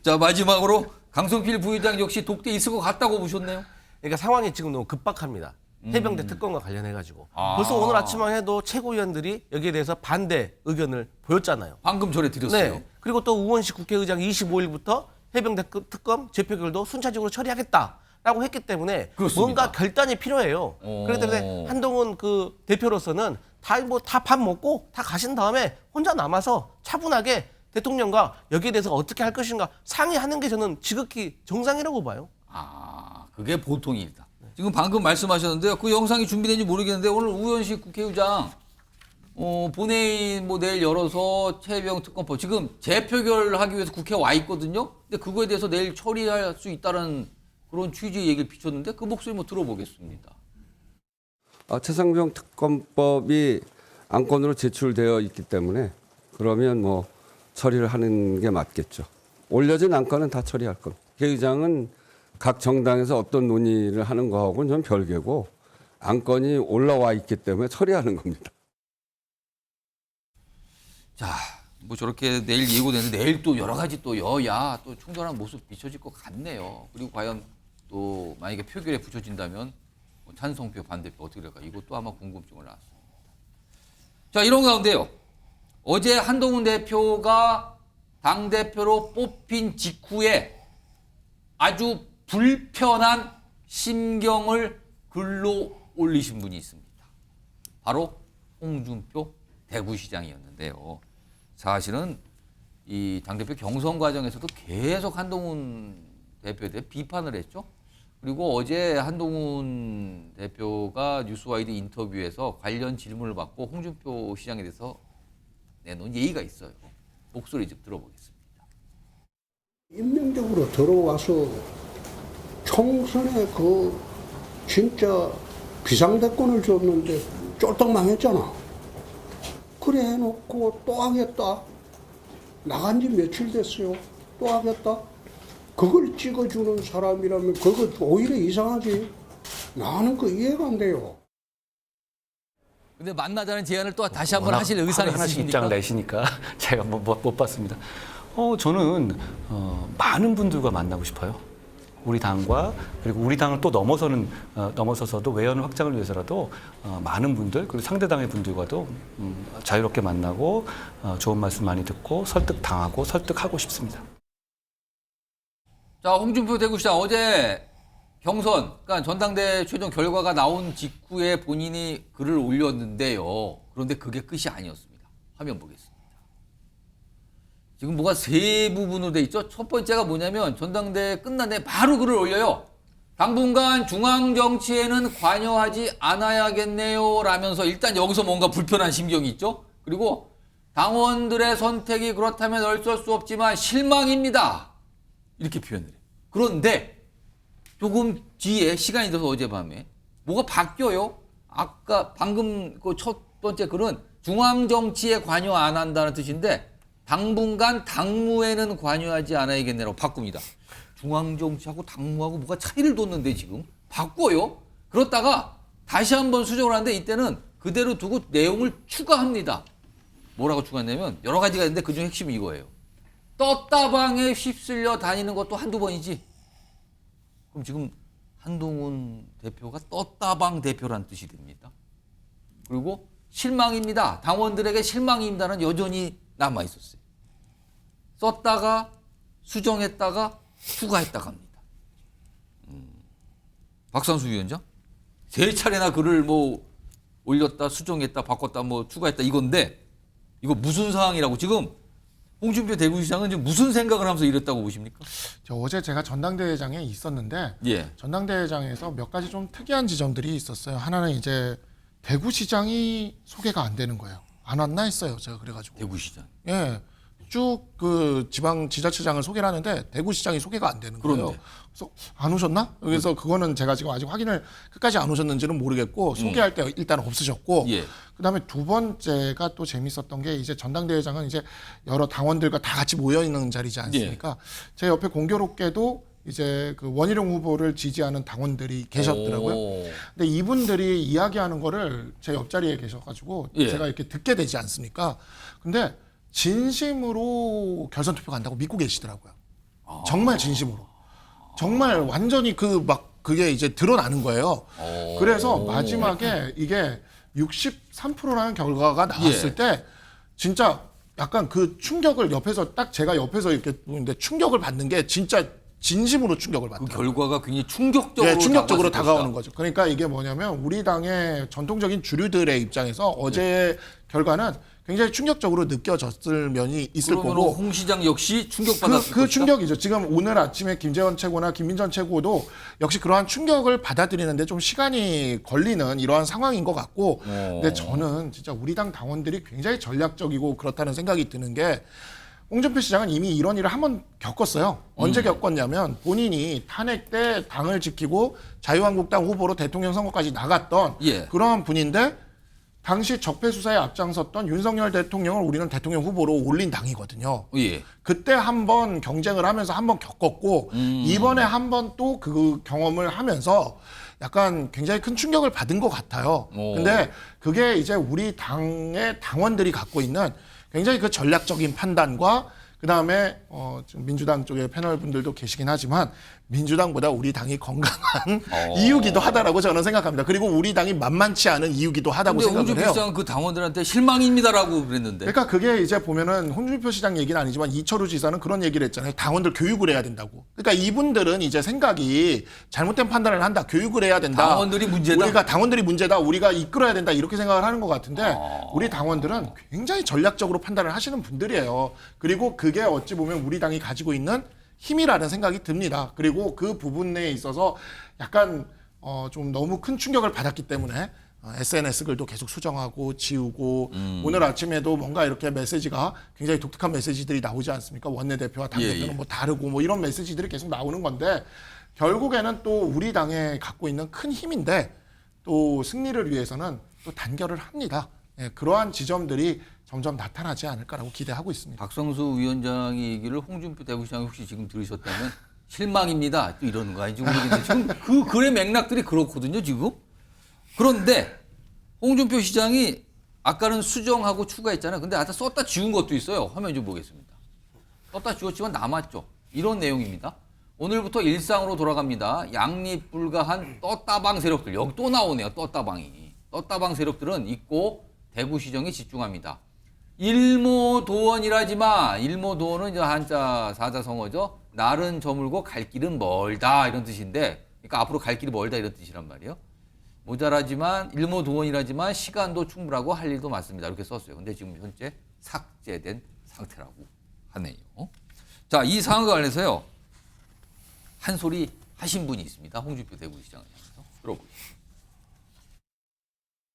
자, 마지막으로 강성필 부의장 역시 독대 있을 것 같다고 보셨네요. 그러니까 상황이 지금 너무 급박합니다. 해병대 특검과 관련해가지고 벌써 오늘 아침만 해도 최고위원들이 여기에 대해서 반대 의견을 보였잖아요. 방금 전에 드렸어요. 네. 그리고 또 우원식 국회의장 25일부터 해병대 특검 재표결도 순차적으로 처리하겠다라고 했기 때문에 그렇습니다. 뭔가 결단이 필요해요. 그렇기 때문에 한동훈 그 대표로서는 다 밥 먹고 다 가신 다음에 혼자 남아서 차분하게 대통령과 여기에 대해서 어떻게 할 것인가 상의하는 게 저는 지극히 정상이라고 봐요. 아, 그게 보통이다. 지금 방금 말씀하셨는데요. 그 영상이 준비된지 모르겠는데 오늘 우현식 국회의장 본회의 뭐 내일 열어서 최혜병 특검법 지금 재표결하기 위해서 국회에 와 있거든요. 근데 그거에 대해서 내일 처리할 수 있다는 그런 취지의 얘기를 비췄는데 그 목소리 뭐 들어보겠습니다. 최상병 특검법이 안건으로 제출되어 있기 때문에 그러면 뭐 처리를 하는 게 맞겠죠. 올려진 안건은 다 처리할 겁니다. 국회의장은 각 정당에서 어떤 논의를 하는 거하고는 좀 별개고 안건이 올라와 있기 때문에 처리하는 겁니다. 자, 뭐 저렇게 내일 예고되는데 내일 또 여러 가지 또 여야 또 충돌한 모습 비춰질 것 같네요. 그리고 과연 또 만약에 표결에 붙여진다면 뭐 찬성표, 반대표 어떻게 될까? 이것도 아마 궁금증을 낳았습니다. 자, 이런 가운데요. 어제 한동훈 대표가 당대표로 뽑힌 직후에 아주 불편한 심경을 글로 올리신 분이 있습니다. 바로 홍준표 대구시장이었는데요. 사실은 이 당대표 경선 과정에서도 계속 한동훈 대표에 대해 비판을 했죠. 그리고 어제 한동훈 대표가 뉴스와이드 인터뷰에서 관련 질문을 받고 홍준표 시장에 대해서 내놓은 예의가 있어요. 목소리 좀 들어보겠습니다. 인명적으로 들어와서 총선에 그 진짜 비상대권을 줬는데 쫄딱 망했잖아. 그래 해놓고 또 하겠다. 나간 지 며칠 됐어요. 또 하겠다. 그걸 찍어주는 사람이라면 그거 오히려 이상하지. 나는 그 이해가 안 돼요. 근데 만나자는 제안을 또 다시 한번 하실 의사는 하나씩 있으십니까? 입장을 내시니까 제가 못 봤습니다. 저는 많은 분들과 만나고 싶어요. 우리 당과 그리고 우리 당을 또 넘어서서도 외연 확장을 위해서라도 많은 분들 그리고 상대 당의 분들과도 자유롭게 만나고 좋은 말씀 많이 듣고 설득당하고 설득하고 싶습니다. 자, 홍준표 대구시장 어제 경선, 그러니까 전당대 최종 결과가 나온 직후에 본인이 글을 올렸는데요. 그런데 그게 끝이 아니었습니다. 화면 보겠습니다. 지금 뭐가 세 부분으로 돼 있죠. 첫 번째가 뭐냐면 전당대 끝난 뒤에 바로 글을 올려요. 당분간 중앙 정치에는 관여하지 않아야겠네요 라면서 일단 여기서 뭔가 불편한 심경이 있죠. 그리고 당원들의 선택이 그렇다면 어쩔 수 없지만 실망입니다. 이렇게 표현을 해요. 그런데 조금 뒤에 시간이 돼서 어젯밤에 뭐가 바뀌어요. 아까 방금 그 첫 번째 글은 중앙 정치에 관여 안 한다는 뜻인데 당분간 당무에는 관여하지 않아야겠네라고 바꿉니다. 중앙정치하고 당무하고 뭐가 차이를 뒀는데 지금 바꿔요. 그렇다가 다시 한번 수정을 하는데 이때는 그대로 두고 내용을 추가합니다. 뭐라고 추가했냐면 여러 가지가 있는데 그중 핵심이 이거예요. 떴다방에 휩쓸려 다니는 것도 한두 번이지. 그럼 지금 한동훈 대표가 떴다방 대표란 뜻이 됩니다. 그리고 실망입니다. 당원들에게 실망입니다는 여전히 남아있었어요. 썼다가 수정했다가 추가했다가 합니다. 박상수 위원장? 세 차례나 글을 뭐 올렸다, 수정했다, 바꿨다, 뭐 추가했다 이건데 이거 무슨 상황이라고 지금 홍준표 대구시장은 지금 무슨 생각을 하면서 이랬다고 보십니까? 어제 제가 전당대회장에 있었는데 예. 전당대회장에서 몇 가지 좀 특이한 지점들이 있었어요. 하나는 이제 대구시장이 소개가 안 되는 거예요. 안 왔나 했어요. 제가 그래가지고. 대구시장. 예. 쭉 그 지방 지자체장을 소개를 하는데 대구시장이 소개가 안 되는 거예요. 그런데. 그래서 안 오셨나? 그래서 그거는 제가 지금 아직 확인을 끝까지 안 오셨는지는 모르겠고 소개할 때 일단 없으셨고 예. 그다음에 두 번째가 또 재밌었던 게 이제 전당대회장은 이제 여러 당원들과 다 같이 모여 있는 자리지 않습니까? 제 옆에 공교롭게도 이제 그 원희룡 후보를 지지하는 당원들이 계셨더라고요. 근데 이분들이 이야기하는 거를 제 옆자리에 계셔가지고 예. 제가 이렇게 듣게 되지 않습니까? 근데 진심으로 결선 투표 간다고 믿고 계시더라고요. 정말 진심으로. 정말 완전히 그게 이제 드러나는 거예요. 그래서 마지막에 이게 63%라는 결과가 나왔을 때 진짜 약간 그 충격을 옆에서 딱 제가 옆에서 이렇게 보는데 충격을 받는 게 진짜 진심으로 충격을 그 받더라고요. 결과가 굉장히 충격적으로, 네, 충격적으로 다가왔을 다가오는 것이다. 거죠. 그러니까 이게 뭐냐면 우리 당의 전통적인 주류들의 입장에서 어제의 결과는 굉장히 충격적으로 느껴졌을 면이 있을 그러면 거고 홍 시장 역시 충격받았을 그 것이다. 충격이죠. 지금 오늘 아침에 김재원 최고나 김민전 최고도 역시 그러한 충격을 받아들이는데 좀 시간이 걸리는 이러한 상황인 것 같고 근데 저는 진짜 우리 당 당원들이 굉장히 전략적이고 그렇다는 생각이 드는 게 홍준표 시장은 이미 이런 일을 한번 겪었어요. 언제 겪었냐면 본인이 탄핵 때 당을 지키고 자유한국당 후보로 대통령 선거까지 나갔던 그러한 분인데 당시 적폐 수사에 앞장섰던 윤석열 대통령을 우리는 대통령 후보로 올린 당이거든요. 그때 한번 경쟁을 하면서 한번 겪었고 이번에 한번 또 그 경험을 하면서 약간 굉장히 큰 충격을 받은 것 같아요. 근데 그게 이제 우리 당의 당원들이 갖고 있는 굉장히 그 전략적인 판단과 그다음에 지금 민주당 쪽에 패널 분들도 계시긴 하지만 민주당보다 우리 당이 건강한 이유기도 하다라고 저는 생각합니다. 그리고 우리 당이 만만치 않은 이유기도 하다고 생각을 해요. 홍준표 시장은 그 당원들한테 실망입니다라고 그랬는데. 그러니까 그게 이제 보면은 홍준표 시장 얘기는 아니지만 이철우 지사는 그런 얘기를 했잖아요. 당원들 교육을 해야 된다고. 그러니까 이분들은 이제 생각이 잘못된 판단을 한다. 교육을 해야 된다. 당원들이 문제다. 우리가 당원들이 문제다. 우리가 이끌어야 된다. 이렇게 생각을 하는 것 같은데 우리 당원들은 굉장히 전략적으로 판단을 하시는 분들이에요. 그리고 그게 어찌 보면 우리 당이 가지고 있는 힘이라는 생각이 듭니다. 그리고 그 부분에 있어서 약간 좀 너무 큰 충격을 받았기 때문에 SNS 글도 계속 수정하고 지우고 오늘 아침에도 뭔가 이렇게 메시지가 굉장히 독특한 메시지들이 나오지 않습니까? 원내대표와 당대표는 뭐 다르고 뭐 이런 메시지들이 계속 나오는 건데 결국에는 또 우리 당에 갖고 있는 큰 힘인데 또 승리를 위해서는 또 단결을 합니다. 그러한 지점들이 점점 나타나지 않을까라고 기대하고 있습니다. 박성수 위원장의 얘기를 홍준표 대구시장이 혹시 지금 들으셨다면 실망입니다. 또 이러는 거 아닌지 모르겠는데 지금 그 글의 맥락들이 그렇거든요. 지금. 그런데 홍준표 시장이 아까는 수정하고 추가했잖아요. 근데 아까 썼다 지운 것도 있어요. 화면 좀 보겠습니다. 썼다 지웠지만 남았죠. 이런 내용입니다. 오늘부터 일상으로 돌아갑니다. 양립불가한 떴다방 세력들. 여기 또 나오네요. 떴다방이. 떴다방 세력들은 있고 대구시정에 집중합니다. 일모도원이라지만 일모도원은 이제 한자 사자성어죠. 날은 저물고 갈 길은 멀다 이런 뜻인데 그러니까 앞으로 갈 길이 멀다 이런 뜻이란 말이에요. 모자라지만 일모도원이라지만 시간도 충분하고 할 일도 많습니다. 이렇게 썼어요. 근데 지금 현재 삭제된 상태라고 하네요. 자, 이 상황과 관련해서요. 한 소리 하신 분이 있습니다. 홍준표 대구시장에 대해서 들어보시죠.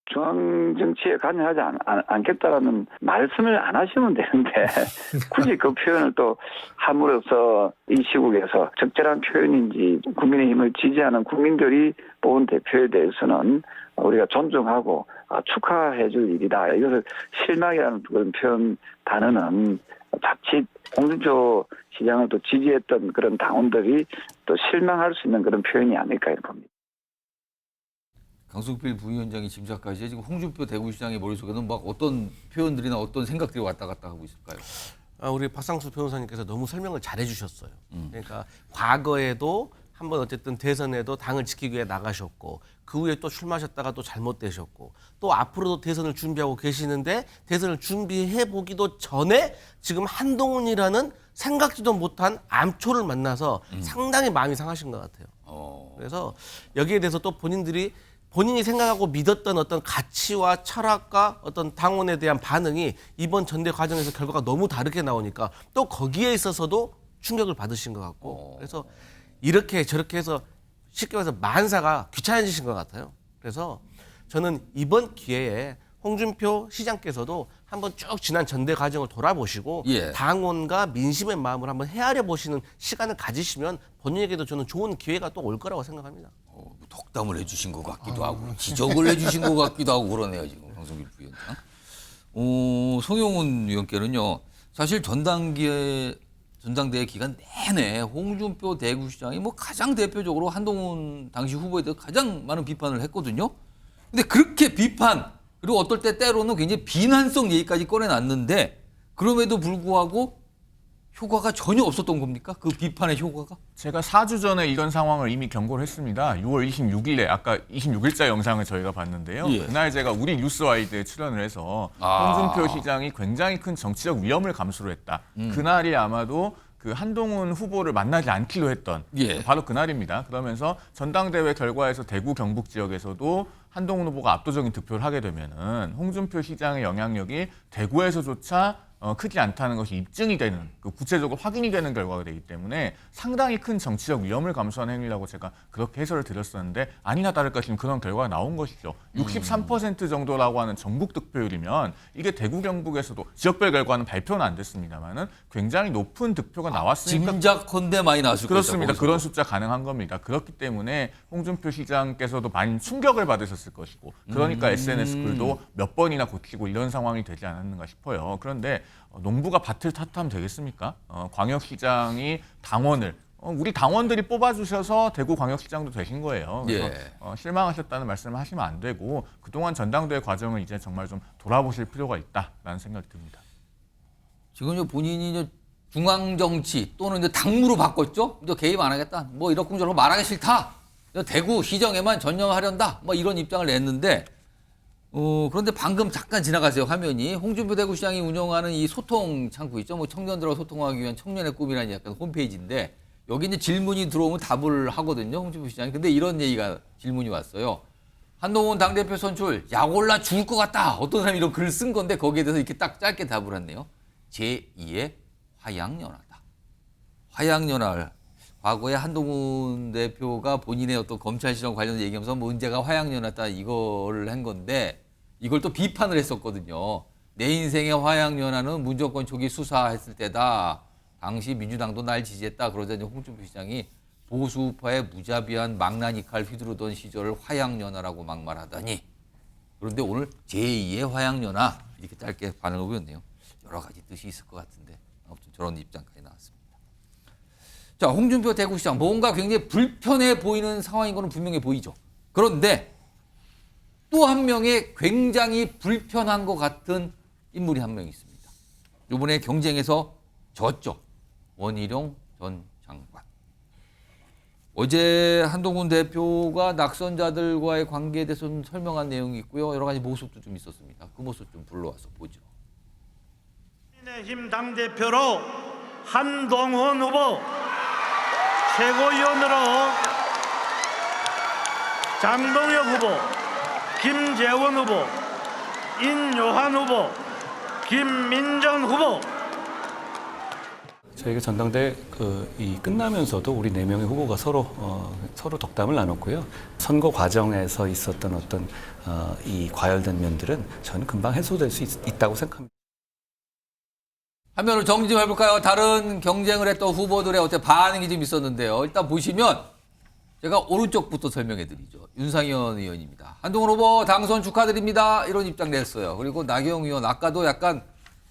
중앙정치에 관여하지 않겠다라는 말씀을 안 하시면 되는데 굳이 그 표현을 또 함으로써 이 시국에서 적절한 표현인지 국민의힘을 지지하는 국민들이 뽑은 대표에 대해서는 우리가 존중하고 축하해 줄 일이다. 이것을 실망이라는 그런 표현 단어는 자칫 홍준표 시장을 또 지지했던 그런 당원들이 또 실망할 수 있는 그런 표현이 아닐까 봅니다. 강승필 부위원장이 짐작까지 지금 홍준표 대구시장의 머릿속에는 막 어떤 표현들이나 어떤 생각들이 왔다 갔다 하고 있을까요? 우리 박상수 변호사님께서 너무 설명을 잘 해주셨어요. 그러니까 과거에도 한번 어쨌든 대선에도 당을 지키기 위해 나가셨고 그 후에 또 출마하셨다가 또 잘못되셨고 또 앞으로도 대선을 준비하고 계시는데 대선을 준비해 보기도 전에 지금 한동훈이라는 생각지도 못한 암초를 만나서 상당히 마음이 상하신 것 같아요. 그래서 여기에 대해서 또 본인이 생각하고 믿었던 어떤 가치와 철학과 어떤 당원에 대한 반응이 이번 전대 과정에서 결과가 너무 다르게 나오니까 또 거기에 있어서도 충격을 받으신 것 같고 그래서 이렇게 저렇게 해서 쉽게 말해서 만사가 귀찮아지신 것 같아요. 그래서 저는 이번 기회에 홍준표 시장께서도 한번 쭉 지난 전대 과정을 돌아보시고 당원과 민심의 마음을 한번 헤아려 보시는 시간을 가지시면 본인에게도 저는 좋은 기회가 또 올 거라고 생각합니다. 덕담을 해주신 것 같기도 하고 지적을 해주신 것 같기도 하고 그러네요. 지금 강성필 부위원장. 송영훈 의원께는요. 사실 전당대회 기간 내내 홍준표 대구시장이 뭐 가장 대표적으로 한동훈 당시 후보에 대해 가장 많은 비판을 했거든요. 근데 그렇게 비판 그리고 어떨 때 때로는 굉장히 비난성 얘기까지 꺼내놨는데 그럼에도 불구하고 효과가 전혀 없었던 겁니까? 그 비판의 효과가? 제가 4주 전에 이런 상황을 이미 경고를 했습니다. 6월 26일에 아까 26일자 영상을 저희가 봤는데요. 그날 제가 우리 뉴스와이드에 출연을 해서 홍준표 시장이 굉장히 큰 정치적 위험을 감수를 했다. 그날이 아마도 그 한동훈 후보를 만나지 않기로 했던 바로 그날입니다. 그러면서 전당대회 결과에서 대구 경북 지역에서도 한동훈 후보가 압도적인 득표를 하게 되면은 홍준표 시장의 영향력이 대구에서조차 크지 않다는 것이 입증이 되는, 구체적으로 확인이 되는 결과가 되기 때문에 상당히 큰 정치적 위험을 감수한 행위라고 제가 그렇게 해설을 드렸었는데, 아니나 다를까 지금 그런 결과가 나온 것이죠. 63% 정도라고 하는 전국 득표율이면 이게 대구 경북에서도 지역별 결과는 발표는 안 됐습니다만은 굉장히 높은 득표가 나왔으니까 짐작컨대 많이 나왔을 거죠. 그렇습니다. 그런 숫자 가능한 겁니다. 그렇기 때문에 홍준표 시장께서도 많이 충격을 받으셨을 것이고, 그러니까 SNS 글도 몇 번이나 고치고 이런 상황이 되지 않았는가 싶어요. 그런데 농부가 밭을 탓하면 되겠습니까? 광역시장이 당원을 우리 당원들이 뽑아주셔서 대구 광역시장도 되신 거예요. 그래서 실망하셨다는 말씀을 하시면 안 되고, 그동안 전당대회 과정을 이제 정말 좀 돌아보실 필요가 있다라는 생각이 듭니다. 지금 본인이 이제 중앙정치 또는 이제 당무로 바꿨죠. 이제 개입 안 하겠다. 뭐 이러쿵저러쿵 말하기 싫다. 대구 시정에만 전념하련다. 뭐 이런 입장을 냈는데, 그런데 방금 잠깐 지나가세요, 화면이. 홍준표 대구시장이 운영하는 이 소통 창구 있죠. 뭐 청년들과 소통하기 위한 청년의 꿈이라는 약간 홈페이지인데, 여기 이제 질문이 들어오면 답을 하거든요, 홍준표 시장이. 근데 이런 얘기가 질문이 왔어요. 한동훈 당대표 선출 약 올라 죽을 것 같다. 어떤 사람이 이런 글을 쓴 건데 거기에 대해서 이렇게 딱 짧게 답을 했네요. 제2의 화양연화다. 화양연화. 과거에 한동훈 대표가 본인의 어떤 검찰 시정 관련해서 얘기하면서 문제가 화양연화다 이거를 한 건데, 이걸 또 비판을 했었거든요. 내 인생의 화양연화는 문정권 초기 수사했을 때다. 당시 민주당도 날 지지했다. 그러자 이제 홍준표 시장이 보수우파의 무자비한 망나니 칼 휘두르던 시절을 화양연화라고 막말하다니. 그런데 오늘 제2의 화양연화 이렇게 짧게 반응을 보였네요. 여러 가지 뜻이 있을 것 같은데 아무튼 저런 입장까지 나왔습니다. 자, 홍준표 대구시장 뭔가 굉장히 불편해 보이는 상황인 거는 분명히 보이죠. 그런데 또 한 명의 굉장히 불편한 것 같은 인물이 한 명 있습니다. 이번에 경쟁에서 졌죠. 원희룡 전 장관. 어제 한동훈 대표가 낙선자들과의 관계에 대해서 좀 설명한 내용이 있고요. 여러 가지 모습도 좀 있었습니다. 그 모습 좀 불러와서 보죠. 국민의힘 당대표로 한동훈 후보, 최고위원으로 장동혁 후보, 김재원 후보, 인요한 후보, 김민정 후보. 저희가 전당대 이 끝나면서도 우리 4명의 후보가 서로 덕담을 나눴고요. 선거 과정에서 있었던 어떤 이 과열된 면들은 저는 금방 해소될 수 있다고 생각합니다. 화면을 정리 좀 해볼까요? 다른 경쟁을 했던 후보들의 어떤 반응이 좀 있었는데요. 일단 보시면 제가 오른쪽부터 설명해드리죠. 윤상현 의원입니다. 한동훈 후보 당선 축하드립니다. 이런 입장 냈어요. 그리고 나경원 의원 아까도 약간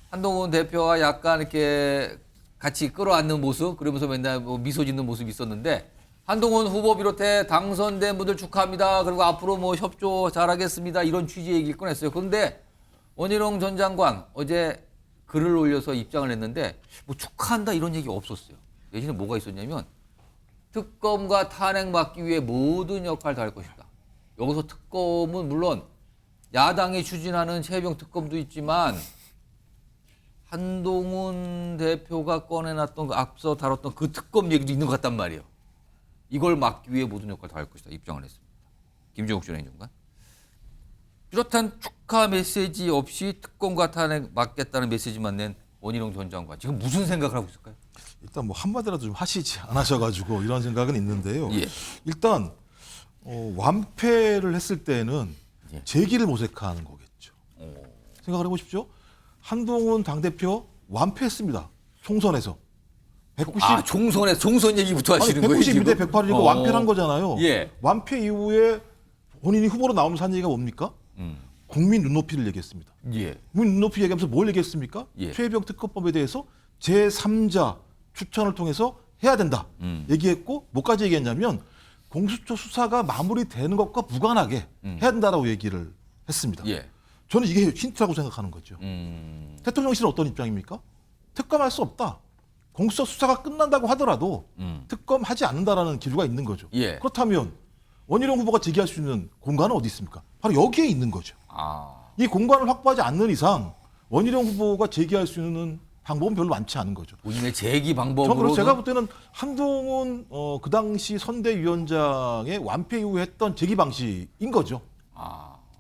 한동훈 대표와 약간 이렇게 같이 끌어안는 모습, 그러면서 맨날 뭐 미소 짓는 모습이 있었는데, 한동훈 후보 비롯해 당선된 분들 축하합니다. 그리고 앞으로 뭐 협조 잘하겠습니다. 이런 취지의 얘기를 꺼냈어요. 그런데 원희룡 전 장관 어제 글을 올려서 입장을 냈는데 뭐 축하한다 이런 얘기 없었어요. 대신에 뭐가 있었냐면 특검과 탄핵 막기 위해 모든 역할을 다할 것이다. 여기서 특검은 물론 야당이 추진하는 최혜병 특검도 있지만 한동훈 대표가 꺼내놨던 앞서 다뤘던 그 특검 얘기도 있는 것 같단 말이에요. 이걸 막기 위해 모든 역할을 다할 것이다. 입장을 했습니다. 김종욱 전 행정관. 뚜렷한 축하 메시지 없이 특검과 탄핵 막겠다는 메시지만 낸 원희룡 전 장관. 지금 무슨 생각을 하고 있을까요? 일단 뭐 한마디라도 좀 하시지 않으셔가지고 이런 생각은 있는데요. 일단 완패를 했을 때는 재기를 모색하는 거겠죠. 생각을 해보십시오. 한동훈 당대표 완패했습니다. 총선에서. 190. 총선 얘기부터 하시는 거예요? 192대 108이니까 완패를 한 거잖아요. 예. 완패 이후에 본인이 후보로 나오면서 한 얘기가 뭡니까? 국민 눈높이를 얘기했습니다. 예. 국민 눈높이 얘기하면서 뭘 얘기했습니까? 최혜병 특검법에 대해서 제3자 추천을 통해서 해야 된다. 얘기했고 뭐까지 얘기했냐면 공수처 수사가 마무리되는 것과 무관하게 해야 된다라고 얘기를 했습니다. 예. 저는 이게 힌트라고 생각하는 거죠. 대통령실은 어떤 입장입니까? 특검할 수 없다. 공수처 수사가 끝난다고 하더라도 특검하지 않는다라는 기류가 있는 거죠. 예. 그렇다면 원희룡 후보가 제기할 수 있는 공간은 어디 있습니까? 바로 여기에 있는 거죠. 이 공간을 확보하지 않는 이상 원희룡 후보가 제기할 수 있는 방법은 별로 많지 않은 거죠. 본인의 제기 저는 방법으로 그래서 제가 볼 때는 한동훈 그 당시 선대위원장의 완패 이후에 했던 제기 방식인 거죠.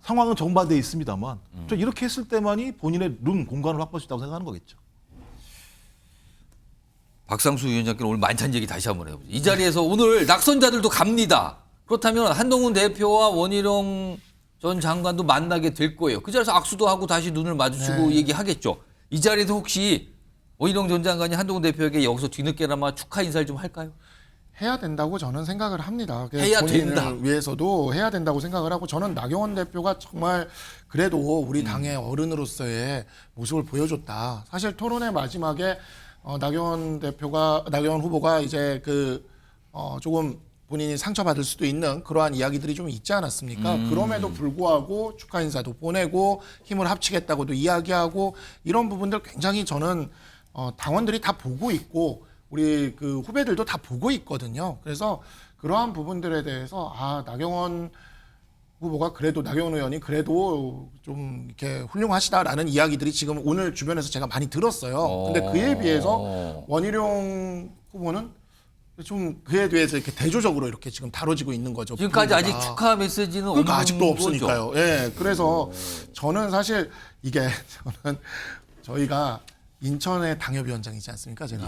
상황은 정반대에 있습니다만 저 이렇게 했을 때만이 본인의 룸 공간을 확보할 수 있다고 생각하는 거겠죠. 박상수 위원장께는 오늘 만찬 얘기 다시 한번 해보죠. 이 자리에서 오늘 낙선자들도 갑니다. 그렇다면 한동훈 대표와 원희룡 전 장관도 만나게 될 거예요. 그 자리에서 악수도 하고 다시 눈을 마주치고 얘기하겠죠. 이 자리에서 혹시 원희룡 전 장관이 한동훈 대표에게 여기서 뒤늦게나마 축하 인사를 좀 할까요? 해야 된다고 저는 생각을 합니다. 해야 본인을 된다. 위해서도 해야 된다고 생각을 하고 저는 나경원 대표가 정말 그래도 우리 당의 어른으로서의 모습을 보여줬다. 사실 토론의 마지막에 나경원 후보가 이제 조금 본인이 상처받을 수도 있는 그러한 이야기들이 좀 있지 않았습니까? 그럼에도 불구하고 축하 인사도 보내고 힘을 합치겠다고도 이야기하고 이런 부분들 굉장히 저는 당원들이 다 보고 있고 우리 그 후배들도 다 보고 있거든요. 그래서 그러한 부분들에 대해서 나경원 후보가 그래도 나경원 의원이 그래도 좀 이렇게 훌륭하시다라는 이야기들이 지금 오늘 주변에서 제가 많이 들었어요. 근데 그에 비해서 원희룡 후보는 좀 그에 대해서 이렇게 대조적으로 이렇게 지금 다뤄지고 있는 거죠. 지금까지 분위기가. 아직 축하 메시지는 그러니까 없는 아직도 거죠? 없으니까요. 예, 그래서 저는 사실 저희가 인천의 당협위원장이지 않습니까? 제가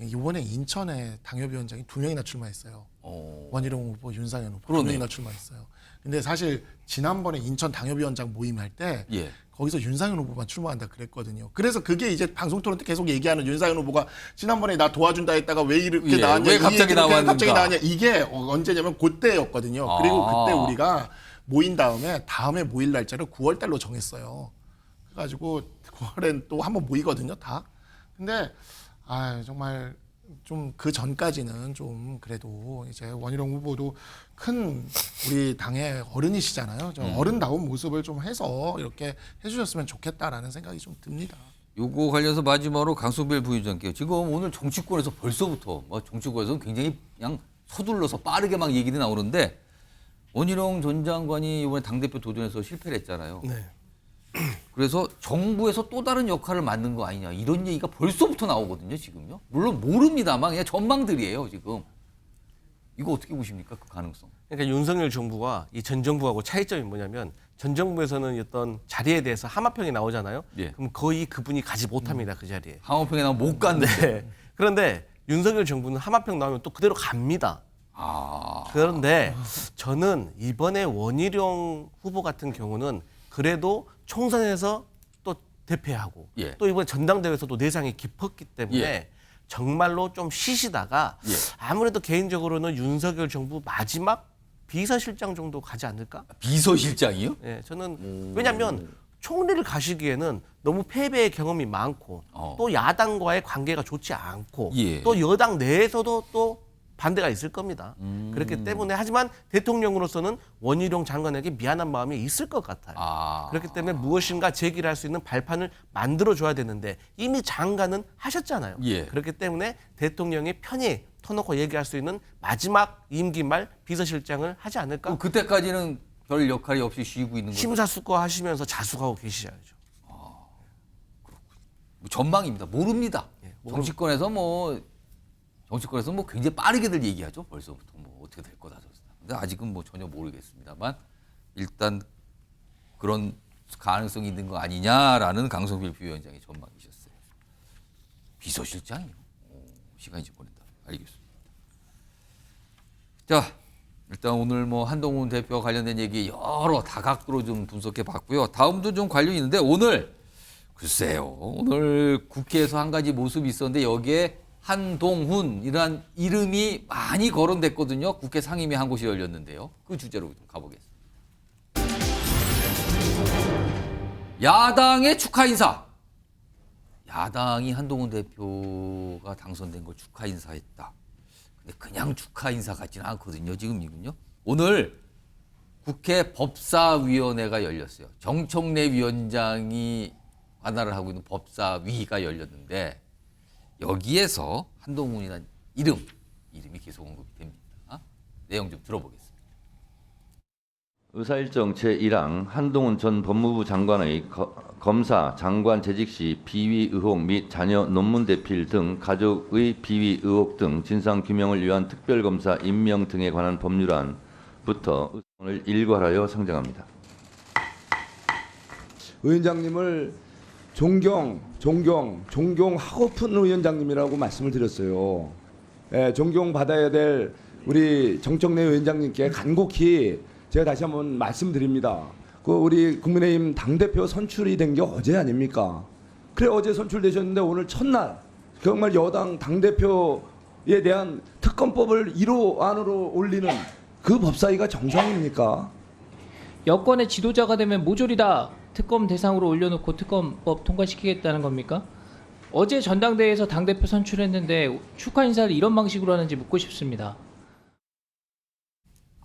이번에 인천에 당협위원장이 2명이나 출마했어요. 원희룡 후보, 윤상현 후보 2명이나 출마했어요. 근데 사실 지난번에 인천 당협위원장 모임할 때 거기서 윤상현 후보만 출마한다 그랬거든요. 그래서 그게 이제 방송 토론 때 계속 얘기하는 윤상현 후보가 지난번에 나 도와준다 했다가 왜 이렇게 나왔냐, 왜 갑자기 나왔냐 이게 언제냐면 그때였거든요. 그리고 그때 우리가 모인 다음에 모일 날짜를 9월 달로 정했어요. 그래가지고 9월엔 또 한번 모이거든요, 다. 근데 정말 좀 그 전까지는 좀 그래도 이제 원희룡 후보도 큰 우리 당의 어른이시잖아요. 좀 어른다운 모습을 좀 해서 이렇게 해주셨으면 좋겠다라는 생각이 좀 듭니다. 요거 관련해서 마지막으로 강성필 부위원장께 지금 오늘 정치권에서 벌써부터 정치권에서는 굉장히 그냥 서둘러서 빠르게 막 얘기들이 나오는데 원희룡 전 장관이 이번에 당대표 도전에서 실패를 했잖아요. 네. 그래서 정부에서 또 다른 역할을 맡는 거 아니냐 이런 얘기가 벌써부터 나오거든요. 지금요. 물론 모릅니다만 그냥 전망들이에요. 지금. 이거 어떻게 보십니까? 그 가능성. 그러니까 윤석열 정부와 이 전 정부하고 차이점이 뭐냐면 전 정부에서는 어떤 자리에 대해서 함화평이 나오잖아요. 그럼 거의 그분이 가지 못합니다. 그 자리에. 함화평에 나오면 못 갔는데. 그런데 윤석열 정부는 함화평 나오면 또 그대로 갑니다. 그런데 저는 이번에 원희룡 후보 같은 경우는 그래도 총선에서 또 대패하고 또 이번에 전당대회에서도 내상이 깊었기 때문에 정말로 좀 쉬시다가 아무래도 개인적으로는 윤석열 정부 마지막 비서실장 정도 가지 않을까? 비서실장이요? 네, 저는 왜냐하면 총리를 가시기에는 너무 패배의 경험이 많고 또 야당과의 관계가 좋지 않고 또 여당 내에서도 또 반대가 있을 겁니다. 그렇기 때문에 하지만 대통령으로서는 원희룡 장관에게 미안한 마음이 있을 것 같아요. 그렇기 때문에 무엇인가 제기를 할 수 있는 발판을 만들어줘야 되는데 이미 장관은 하셨잖아요. 그렇기 때문에 대통령이 편히 터놓고 얘기할 수 있는 마지막 임기 말 비서실장을 하지 않을까? 그때까지는 별 역할이 없이 쉬고 있는 거죠? 심사숙고하시면서 자숙하고 계시셔야죠. 전망입니다. 모릅니다. 정치권에서 굉장히 빠르게들 얘기하죠. 벌써부터 어떻게 될 거다. 근데 아직은 전혀 모르겠습니다만 일단 그런 가능성이 있는 거 아니냐라는 강성필 부위원장의 전망이셨어요. 비서실장이요? 시간이 좀 보낸다. 알겠습니다. 자, 일단 오늘 한동훈 대표와 관련된 얘기 여러 다각도로 좀 분석해 봤고요. 다음도 좀 관련이 있는데 오늘 국회에서 한 가지 모습이 있었는데 여기에 한동훈이란 이름이 많이 거론됐거든요. 국회 상임위 한 곳이 열렸는데요. 그 주제로 좀 가보겠습니다. 야당의 축하 인사. 야당이 한동훈 대표가 당선된 걸 축하 인사했다. 근데 그냥 축하 인사 같지는 않거든요. 지금요. 오늘 국회 법사위원회가 열렸어요. 정청래 위원장이 관할을 하고 있는 법사위가 열렸는데 여기에서 한동훈이라는 이름이 계속 언급이 됩니다. 내용 좀 들어보겠습니다. 의사일정 제1항 한동훈 전 법무부 장관의 검사, 장관 재직 시 비위 의혹 및 자녀 논문 대필 등 가족의 비위 의혹 등 진상 규명을 위한 특별검사 임명 등에 관한 법률안부터 의원을 일괄하여 상정합니다. 위원장님을 존경하고픈 위원장님이라고 말씀을 드렸어요. 예, 존경받아야 될 우리 정청래 위원장님께 간곡히 제가 다시 한번 말씀드립니다. 그 우리 국민의힘 당대표 선출이 된 게 어제 아닙니까? 그래 어제 선출되셨는데 오늘 첫날 정말 여당 당대표에 대한 특검법을 1호 안으로 올리는 그 법사위가 정상입니까? 여권의 지도자가 되면 모조리 다 특검 대상으로 올려놓고 특검법 통과시키겠다는 겁니까? 어제 전당대회에서 당대표 선출했는데 축하 인사를 이런 방식으로 하는지 묻고 싶습니다.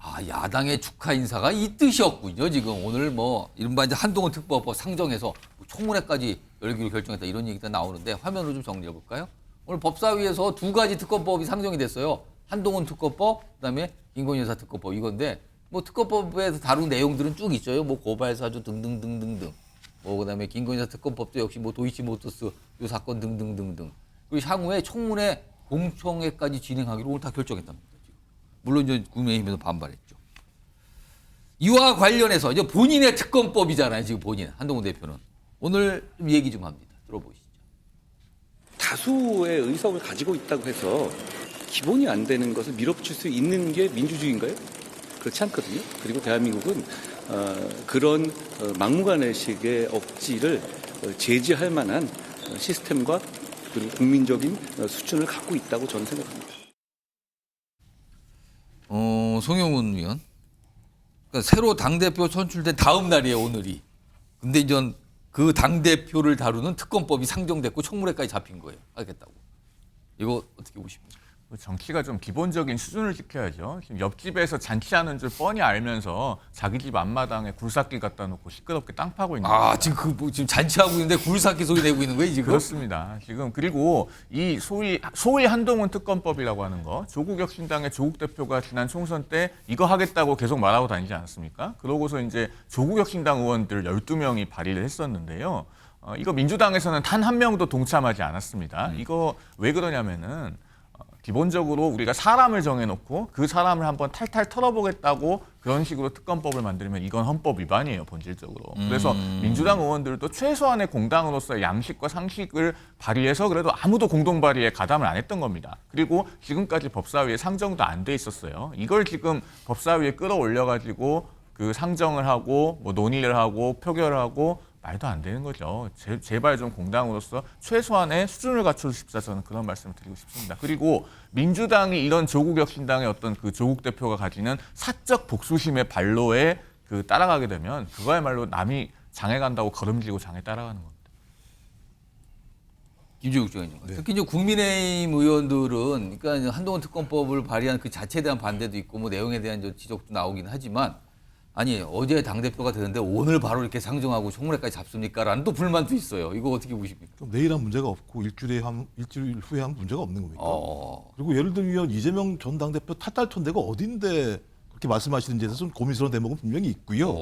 아, 야당의 축하 인사가 이 뜻이었군요. 지금 오늘 뭐 이른바 이제 한동훈 특법법 상정해서 청문회까지 열기로 결정했다 이런 얘기가 나오는데 화면으로 좀 정리해 볼까요? 오늘 법사위에서 2가지 특검법이 상정이 됐어요. 한동훈 특검법, 그다음에 김건희 여사 특검법 이건데 뭐 특검법에서 다룬 내용들은 쭉 있어요. 뭐 고발사주 등등등등등. 뭐 그다음에 김건희 여사 특검법도 역시 뭐 도이치모터스 요 사건 등등등등. 그리고 향후에 청문회 공청회까지 진행하기로 오늘 다 결정했답니다. 물론 이제 국민의힘에서 반발했죠. 이와 관련해서 이제 본인의 특검법이잖아요. 지금 본인 한동훈 대표는 오늘 좀 얘기 좀 합니다. 들어보시죠. 다수의 의석을 가지고 있다고 해서 기본이 안 되는 것을 밀어붙일 수 있는 게 민주주의인가요? 그렇지 않거든요. 그리고 대한민국은 그런 막무가내식의 억지를 제지할 만한 시스템과 그리고 국민적인 수준을 갖고 있다고 저는 생각합니다. 송영훈 의원. 그러니까 새로 당대표 선출된 다음 날이에요, 오늘이. 근데 이제 그 당대표를 다루는 특검법이 상정됐고 청문회까지 잡힌 거예요. 하겠다고. 이거 어떻게 보십니까? 정치가 좀 기본적인 수준을 지켜야죠. 지금 옆집에서 잔치하는 줄 뻔히 알면서 자기 집 앞마당에 굴삭기 갖다 놓고 시끄럽게 땅 파고 있는 거예요. 지금 지금 잔치하고 있는데 굴삭기 소리 내고 있는 거예요, 지금? 그렇습니다. 지금 그리고 이 소위 한동훈 특검법이라고 하는 거 조국 혁신당의 조국 대표가 지난 총선 때 이거 하겠다고 계속 말하고 다니지 않았습니까? 그러고서 이제 조국 혁신당 의원들 12명이 발의를 했었는데요. 이거 민주당에서는 단 한 명도 동참하지 않았습니다. 이거 왜 그러냐면은 기본적으로 우리가 사람을 정해놓고 그 사람을 한번 탈탈 털어보겠다고 그런 식으로 특검법을 만들면 이건 헌법 위반이에요, 본질적으로. 그래서 민주당 의원들도 최소한의 공당으로서의 양식과 상식을 발휘해서 그래도 아무도 공동 발의에 가담을 안 했던 겁니다. 그리고 지금까지 법사위에 상정도 안 돼 있었어요. 이걸 지금 법사위에 끌어올려가지고 그 상정을 하고 뭐 논의를 하고 표결을 하고 말도 안 되는 거죠. 제발 좀 공당으로서 최소한의 수준을 갖춰주십사 저는 그런 말씀을 드리고 싶습니다. 그리고 민주당이 이런 조국 혁신당의 어떤 그 조국 대표가 가지는 사적 복수심의 발로에 그 따라가게 되면 그거야말로 남이 장에 간다고 걸음지고 장에 따라가는 겁니다. 김재욱 의원님. 특히 이제 국민의힘 의원들은 그러니까 한동훈 특검법을 발의한 그 자체에 대한 반대도 있고 뭐 내용에 대한 지적도 나오긴 하지만 아니 어제 당대표가 되는데 오늘 바로 이렇게 상정하고 청문회까지 잡습니까? 라는 또 불만도 있어요. 이거 어떻게 보십니까? 그럼 내일 한 문제가 없고 일주일 후에 한 문제가 없는 겁니까? 그리고 예를 들면 이재명 전 당대표 탈탈톤데가 어딘데 그렇게 말씀하시는지에 대해서 좀 고민스러운 대목은 분명히 있고요.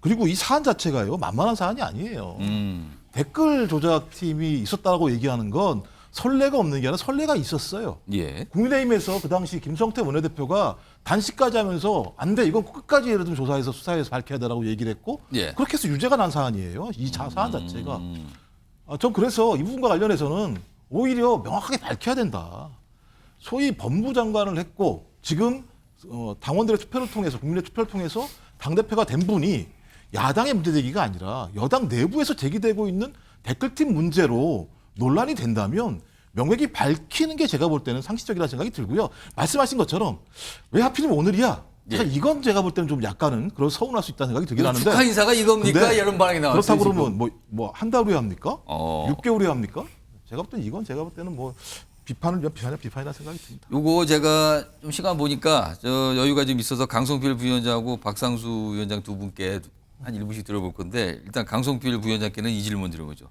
그리고 이 사안 자체가요. 만만한 사안이 아니에요. 댓글 조작팀이 있었다고 얘기하는 건 선례가 없는 게 아니라 선례가 있었어요. 예. 국민의힘에서 그 당시 김성태 원내대표가 단식까지 하면서 안 돼, 이건 끝까지 예를 들면 조사해서 수사해서 밝혀야 되라고 얘기를 했고 그렇게 해서 유죄가 난 사안이에요. 이 사안 자체가. 전 그래서 이 부분과 관련해서는 오히려 명확하게 밝혀야 된다. 소위 법무부 장관을 했고 지금 당원들의 투표를 통해서 국민의 투표를 통해서 당대표가 된 분이 야당의 문제제기가 아니라 여당 내부에서 제기되고 있는 댓글팀 문제로 논란이 된다면 명백히 밝히는 게 제가 볼 때는 상식적이라는 생각이 들고요. 말씀하신 것처럼 왜 하필이면 오늘이야? 이건 제가 볼 때는 좀 약간은 그런 서운할 수 있다는 생각이 들긴 하는데 축하 인사가 이겁니까? 이런 반응이 나왔어요. 그렇다고 그러면 뭐 한 달 후에 합니까? 6개월 후에 합니까? 제가 볼 때는 이건 제가 볼 때는 뭐 비판이라는 생각이 듭니다. 요거 제가 좀 시간 보니까 여유가 좀 있어서 강성필 부위원장하고 박상수 위원장 두 분께 한 1분씩 들어볼 건데 일단 강성필 부위원장께는 이 질문 드려보죠.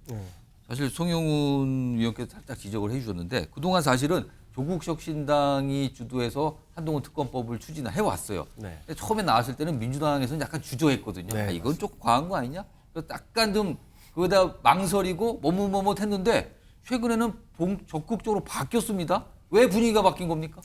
사실 송영훈 위원께서 살짝 지적을 해주셨는데 그동안 사실은 조국 혁신당이 주도해서 한동훈 특검법을 추진을 해왔어요. 처음에 나왔을 때는 민주당에서는 약간 주저했거든요. 이건 좀 과한 거 아니냐? 그래서 약간 좀 그거다 망설이고 머뭇머뭇했는데 최근에는 적극적으로 바뀌었습니다. 왜 분위기가 바뀐 겁니까?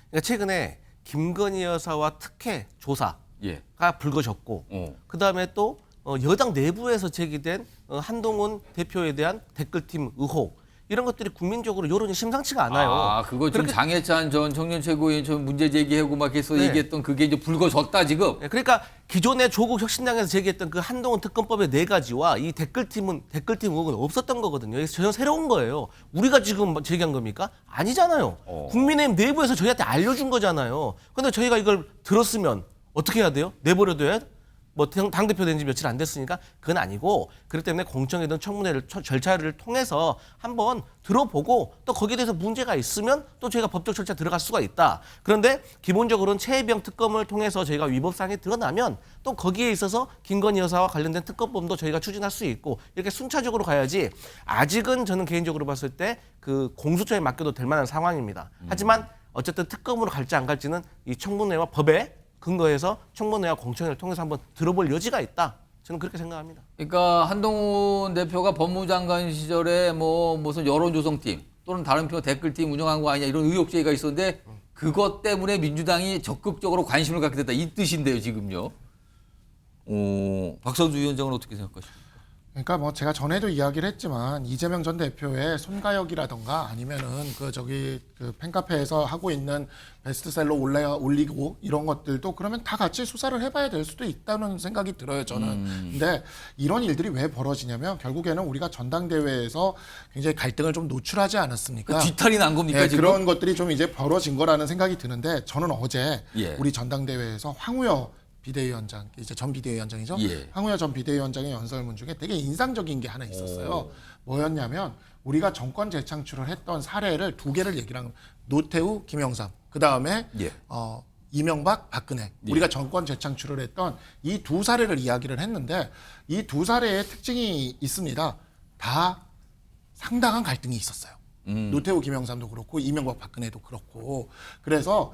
그러니까 최근에 김건희 여사와 특혜 조사가 불거졌고 그다음에 또 여당 내부에서 제기된 한동훈 대표에 대한 댓글팀 의혹 이런 것들이 국민적으로 여론이 심상치가 않아요. 아, 그거 지금 장해찬 전 청년 최고위원 전 문제 제기하고 막 해서 네. 얘기했던 그게 이제 불거졌다 지금. 네, 그러니까 기존의 조국 혁신당에서 제기했던 그 한동훈 특검법의 4가지와 이 댓글팀 의혹은 없었던 거거든요. 그래서 전혀 새로운 거예요. 우리가 지금 제기한 겁니까? 아니잖아요. 국민의힘 내부에서 저희한테 알려준 거잖아요. 그런데 저희가 이걸 들었으면 어떻게 해야 돼요? 내버려둬야 뭐 당대표 된 지 며칠 안 됐으니까 그건 아니고 그렇기 때문에 공청회든 청문회를 절차를 통해서 한번 들어보고 또 거기에 대해서 문제가 있으면 또 저희가 법적 절차 들어갈 수가 있다. 그런데 기본적으로는 최혜병 특검을 통해서 저희가 위법사항이 드러나면 또 거기에 있어서 김건희 여사와 관련된 특검법도 저희가 추진할 수 있고 이렇게 순차적으로 가야지 아직은 저는 개인적으로 봤을 때 그 공수처에 맡겨도 될 만한 상황입니다. 하지만 어쨌든 특검으로 갈지 안 갈지는 이 청문회와 법에 근거해서 청문회와 공청회를 통해서 한번 들어볼 여지가 있다. 저는 그렇게 생각합니다. 그러니까 한동훈 대표가 법무장관 시절에 뭐 무슨 여론조성팀 또는 다른 표 댓글팀 운영한 거 아니냐 이런 의혹 제기가 있었는데 그것 때문에 민주당이 적극적으로 관심을 갖게 됐다 이 뜻인데요 지금요. 박선주 위원장은 어떻게 생각하십니까? 그러니까 뭐 제가 전에도 이야기를 했지만 이재명 전 대표의 손가역이라던가 아니면은 그 팬카페에서 하고 있는 베스트셀러 올리고 이런 것들도 그러면 다 같이 수사를 해봐야 될 수도 있다는 생각이 들어요 저는. 근데 이런 일들이 왜 벌어지냐면 결국에는 우리가 전당대회에서 굉장히 갈등을 좀 노출하지 않았습니까? 뒤탈이 난 겁니까 네, 지금? 그런 것들이 좀 이제 벌어진 거라는 생각이 드는데 저는 어제 예. 우리 전당대회에서 황우여 비대위원장, 이제 전 비대위원장이죠. 예. 황우여 전 비대위원장의 연설문 중에 되게 인상적인 게 하나 있었어요. 뭐였냐면 우리가 정권 재창출을 했던 사례를 2개를 얘기를 한 겁니다. 노태우, 김영삼. 그다음에 예. 이명박, 박근혜. 예. 우리가 정권 재창출을 했던 이 2 사례를 이야기를 했는데 이 2 사례의 특징이 있습니다. 다 상당한 갈등이 있었어요. 노태우, 김영삼도 그렇고 이명박, 박근혜도 그렇고. 그래서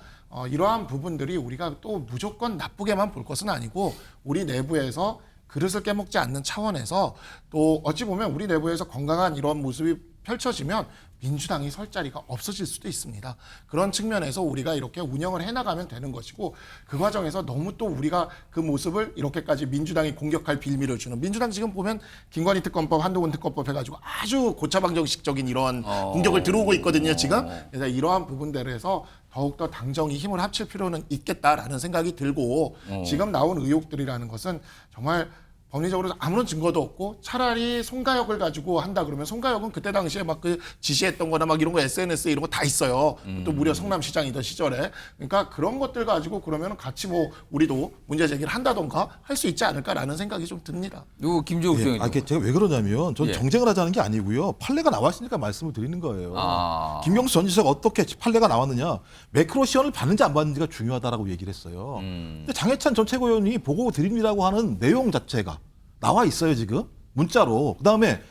이러한 부분들이 우리가 또 무조건 나쁘게만 볼 것은 아니고 우리 내부에서 그릇을 깨먹지 않는 차원에서 또 어찌 보면 우리 내부에서 건강한 이런 모습이 펼쳐지면 민주당이 설 자리가 없어질 수도 있습니다. 그런 측면에서 우리가 이렇게 운영을 해나가면 되는 것이고 그 과정에서 너무 또 우리가 그 모습을 이렇게까지 민주당이 공격할 빌미를 주는 민주당 지금 보면 김건희 특검법, 한동훈 특검법 해가지고 아주 고차방정식적인 이런 공격을 들어오고 있거든요 지금. 그래서 이러한 부분들에서 더욱더 당정이 힘을 합칠 필요는 있겠다라는 생각이 들고 지금 나온 의혹들이라는 것은 정말 법리적으로 아무런 증거도 없고 차라리 송가역을 가지고 한다 그러면 송가역은 그때 당시에 막 그 지시했던 거나 막 이런 거 SNS에 이런 거 다 있어요. 또 무려 성남시장이던 시절에. 그러니까 그런 것들 가지고 그러면 같이 뭐 우리도 문제 제기를 한다던가 할 수 있지 않을까라는 생각이 좀 듭니다. 요 김재욱 예, 제가 왜 그러냐면 전 예. 정쟁을 하자는 게 아니고요. 판례가 나왔으니까 말씀을 드리는 거예요. 김경수 전 지사가 어떻게 판례가 나왔느냐. 매크로 시연을 받는지 안 받는지가 중요하다라고 얘기를 했어요. 근데 장해찬 전 최고위원이 보고 드립니다라고 하는 내용 자체가 나와 있어요 지금 문자로. 그다음에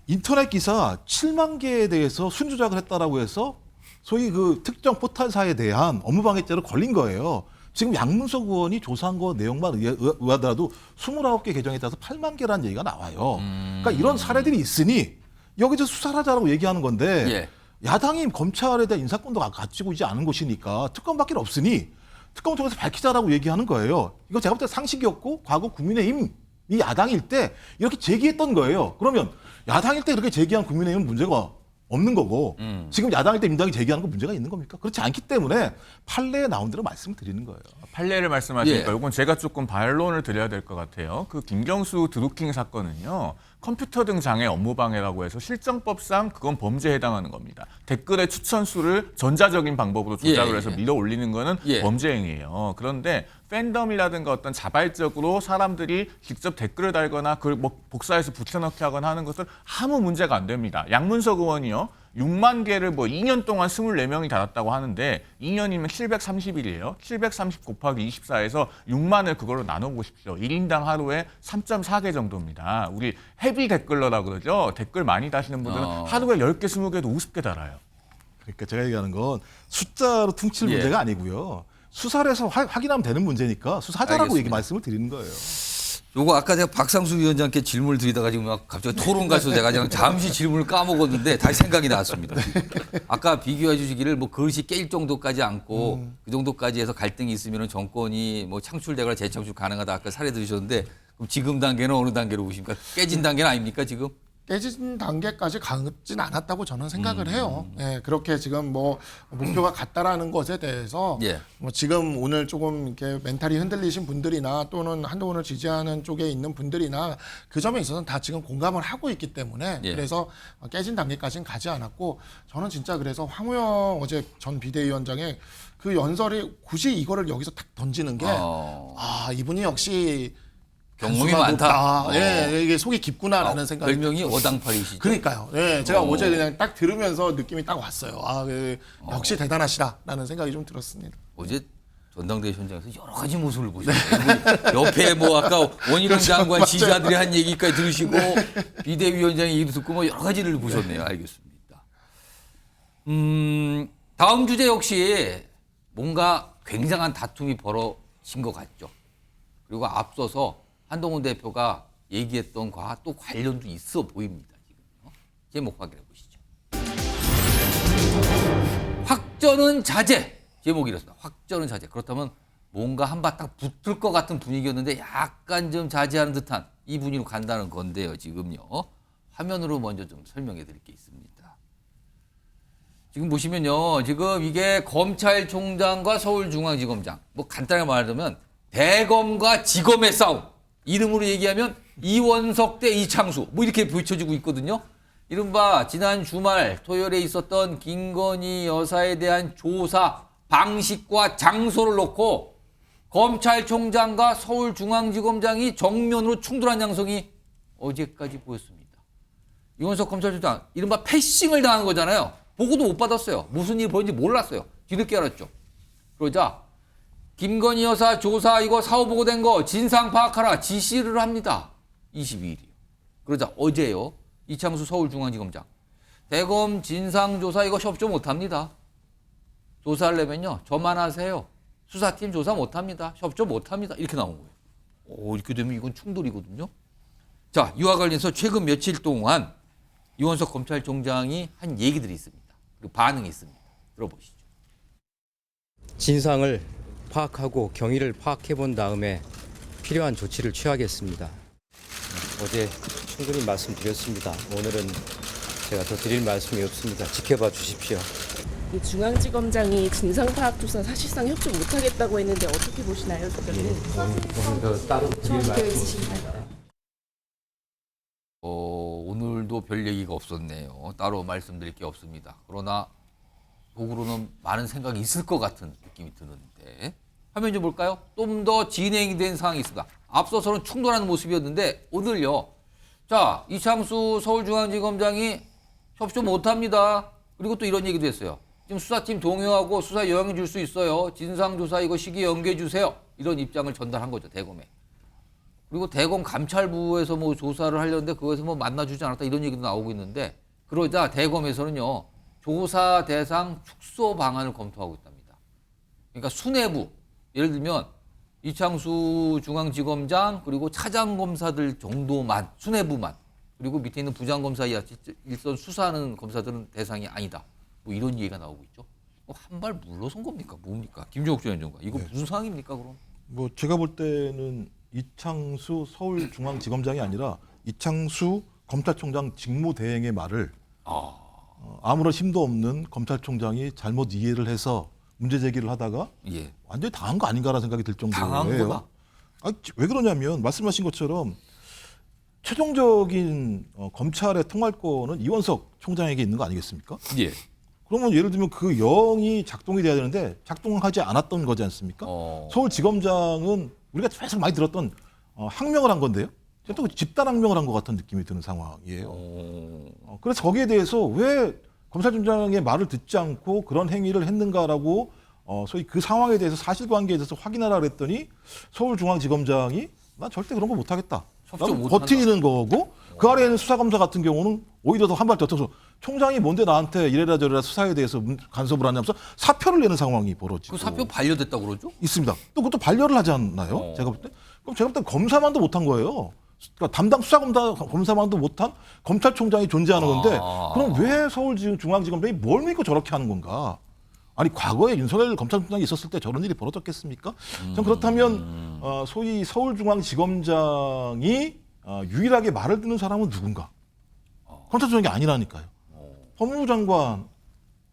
인터넷 기사 7만 개에 대해서 순조작을 했다라고 해서 소위 그 특정 포털사에 대한 업무방해죄로 걸린 거예요. 지금 양문석 의원이 조사한 거 내용만 의하더라도 29개 계정에 따라서 8만 개라는 얘기가 나와요. 그러니까 이런 사례들이 있으니 여기서 수사를 하자라고 얘기하는 건데 예. 야당이 검찰에 대한 인사권도 가지고 있지 않은 것이니까 특검밖에 없으니 특검을 통해서 밝히자라고 얘기하는 거예요. 이거 제가 볼 때 상식이었고 과거 국민의힘 이 야당일 때 이렇게 제기했던 거예요. 그러면 야당일 때 그렇게 제기한 국민의힘은 문제가 없는 거고 지금 야당일 때 민주당이 제기하는 건 문제가 있는 겁니까? 그렇지 않기 때문에 판례에 나온 대로 말씀을 드리는 거예요. 판례를 말씀하시니까 예. 이건 제가 조금 반론을 드려야 될 것 같아요. 그 김경수 드루킹 사건은요. 컴퓨터 등 장애 업무방해라고 해서 실정법상 그건 범죄에 해당하는 겁니다. 댓글의 추천수를 전자적인 방법으로 조작을 해서 밀어 올리는 거는 범죄 행위예요. 그런데 팬덤이라든가 어떤 자발적으로 사람들이 직접 댓글을 달거나 그걸 뭐 복사해서 붙여넣기 하거나 하는 것은 아무 문제가 안 됩니다. 양문석 의원이요. 6만 개를 뭐 2년 동안 24명이 달았다고 하는데 2년이면 730일이에요. 730 곱하기 24에서 6만을 그걸로 나눠보십시오. 1인당 하루에 3.4개 정도입니다. 우리 헤비 댓글러라고 그러죠. 댓글 많이 다시는 분들은 하루에 10개, 20개도 50개 달아요. 그러니까 제가 얘기하는 건 숫자로 퉁칠 문제가 아니고요. 수사를 해서 확인하면 되는 문제니까 수사하자라고 알겠습니다. 얘기 말씀을 드리는 거예요. 요거 아까 제가 박상수 위원장께 질문을 드리다가 지금 막 갑자기 토론 가서 제가 그냥 잠시 질문을 까먹었는데 다시 생각이 났습니다. 아까 비교해 주시기를 뭐 그릇이 깨질 정도까지 않고 그 정도까지 해서 갈등이 있으면 정권이 뭐 창출되거나 재창출 가능하다 아까 사례 들으셨는데 그럼 지금 단계는 어느 단계로 보십니까? 깨진 단계는 아닙니까 지금? 깨진 단계까지 가진 않았다고 저는 생각을 해요. 예, 그렇게 지금 뭐 목표가 같다라는 것에 대해서 예. 뭐 지금 오늘 조금 이렇게 멘탈이 흔들리신 분들이나 또는 한동훈을 지지하는 쪽에 있는 분들이나 그 점에 있어서는 다 지금 공감을 하고 있기 때문에 예. 그래서 깨진 단계까지는 가지 않았고 저는 진짜 그래서 황우영 어제 전 비대위원장의 그 연설이 굳이 이거를 여기서 탁 던지는 게 이분이 역시 경험이 많다. 예, 이게 속이 깊구나라는 생각이. 별명이 어당팔이시죠. 그러니까요. 예, 제가 어제 그냥 딱 들으면서 느낌이 딱 왔어요. 역시 대단하시다라는 생각이 좀 들었습니다. 어제 전당대회 현장에서 여러 가지 모습을 보셨어요. 옆에 뭐 아까 원희룡 장관 지지자들이 한 얘기까지 들으시고 비대위원장의 얘기도 듣고 뭐 여러 가지를 보셨네요. 알겠습니다. 다음 주제 역시 뭔가 굉장한 다툼이 벌어진 것 같죠. 그리고 앞서서 한동훈 대표가 얘기했던 거와 또 관련도 있어 보입니다. 지금요. 제목 확인해 보시죠. 확전은 자제. 제목이 이렇습니다. 확전은 자제. 그렇다면 뭔가 한바탕 붙을 것 같은 분위기였는데 약간 좀 자제하는 듯한 이 분위기로 간다는 건데요. 지금요. 화면으로 먼저 좀 설명해 드릴 게 있습니다. 지금 보시면요. 지금 이게 검찰총장과 서울중앙지검장. 뭐 간단하게 말하자면 대검과 지검의 싸움. 이름으로 얘기하면 이원석 대 이창수. 뭐 이렇게 붙여지고 있거든요. 이른바 지난 주말 토요일에 있었던 김건희 여사에 대한 조사 방식과 장소를 놓고 검찰총장과 서울중앙지검장이 정면으로 충돌한 양상이 어제까지 보였습니다. 이원석 검찰총장 이른바 패싱을 당한 거잖아요. 보고도 못 받았어요. 무슨 일이 벌어진지 몰랐어요. 뒤늦게 알았죠. 그러자 김건희 여사 조사 이거 사후 보고된 거 진상 파악하라 지시를 합니다. 22일이요. 그러자 어제요. 이창수 서울중앙지검장. 대검 진상조사 이거 협조 못합니다. 조사하려면요. 저만 하세요. 수사팀 조사 못합니다. 협조 못합니다. 이렇게 나온 거예요. 이렇게 되면 이건 충돌이거든요. 자, 이와 관련해서 최근 며칠 동안 이원석 검찰총장이 한 얘기들이 있습니다. 그리고 반응이 있습니다. 들어보시죠. 진상을 파악하고 경위를 파악해 본 다음에 필요한 조치를 취하겠습니다. 어제 충분히 말씀드렸습니다. 오늘은 제가 더 드릴 말씀이 없습니다. 지켜봐 주십시오. 이 중앙지검장이 진상파악조사 사실상 협조 못하겠다고 했는데 어떻게 보시나요, 대표님? 오늘 따로 드릴 말씀이 있습니다. 오늘도 별 얘기가 없었네요. 따로 말씀드릴 게 없습니다. 그러나 속으로는 많은 생각이 있을 것 같은 느낌이 드는데 화면 좀 볼까요? 좀 더 진행이 된 상황이 있습니다. 앞서서는 충돌하는 모습이었는데 오늘요. 자, 이창수 서울중앙지검장이 협조 못합니다. 그리고 또 이런 얘기도 했어요. 지금 수사팀 동요하고 수사 영향 줄 수 있어요. 진상조사 이거 시기 연기해 주세요. 이런 입장을 전달한 거죠. 대검에. 그리고 대검 감찰부에서 뭐 조사를 하려는데 그거에서 뭐 만나주지 않았다 이런 얘기도 나오고 있는데 그러자 대검에서는요. 조사 대상 축소 방안을 검토하고 있답니다. 그러니까 수뇌부 예를 들면 이창수 중앙지검장 그리고 차장검사들 정도만 수뇌부만 그리고 밑에 있는 부장검사와 일선 수사하는 검사들은 대상이 아니다. 뭐 이런 얘기가 나오고 있죠. 한 발 물러선 겁니까? 뭡니까? 김종욱 전 위원장관. 이거 무슨 상황입니까 그럼? 뭐 제가 볼 때는 이창수 서울중앙지검장이 아니라 이창수 검찰총장 직무대행의 말을 아무런 힘도 없는 검찰총장이 잘못 이해를 해서 문제 제기를 하다가 완전히 당한 거 아닌가라는 생각이 들 정도예요. 당한 거다? 왜 그러냐면 말씀하신 것처럼 최종적인 검찰의 통할권은 이원석 총장에게 있는 거 아니겠습니까? 예. 그러면 예를 들면 그 영이 작동이 돼야 되는데 작동하지 않았던 거지 않습니까? 서울지검장은 우리가 계속 많이 들었던 항명을 한 건데요. 또 집단 항명을 한 것 같은 느낌이 드는 상황이에요. 그래서 거기에 대해서 왜 검찰총장의 말을 듣지 않고 그런 행위를 했는가라고 소위 그 상황에 대해서 사실관계에 대해서 확인하라 그랬더니 서울중앙지검장이 난 절대 그런 거 못하겠다. 버티는 거고 그 아래에 있는 수사검사 같은 경우는 오히려 더 한 발 더 터서 총장이 뭔데 나한테 이래라 저래라 수사에 대해서 간섭을 하냐면서 사표를 내는 상황이 벌어지고. 그 사표 반려됐다고 그러죠? 있습니다. 또 그것도 반려를 하지 않나요? 제가 볼 때. 그럼 제가 볼 땐 검사만도 못한 거예요. 그러니까 담당 수사검사만도 못한 검찰총장이 존재하는 건데 그럼 왜 서울중앙지검장이 뭘 믿고 저렇게 하는 건가? 아니 과거에 윤석열 검찰총장이 있었을 때 저런 일이 벌어졌겠습니까? 전 그렇다면 소위 서울중앙지검장이 유일하게 말을 듣는 사람은 누군가? 검찰총장이 아니라니까요. 법무부 장관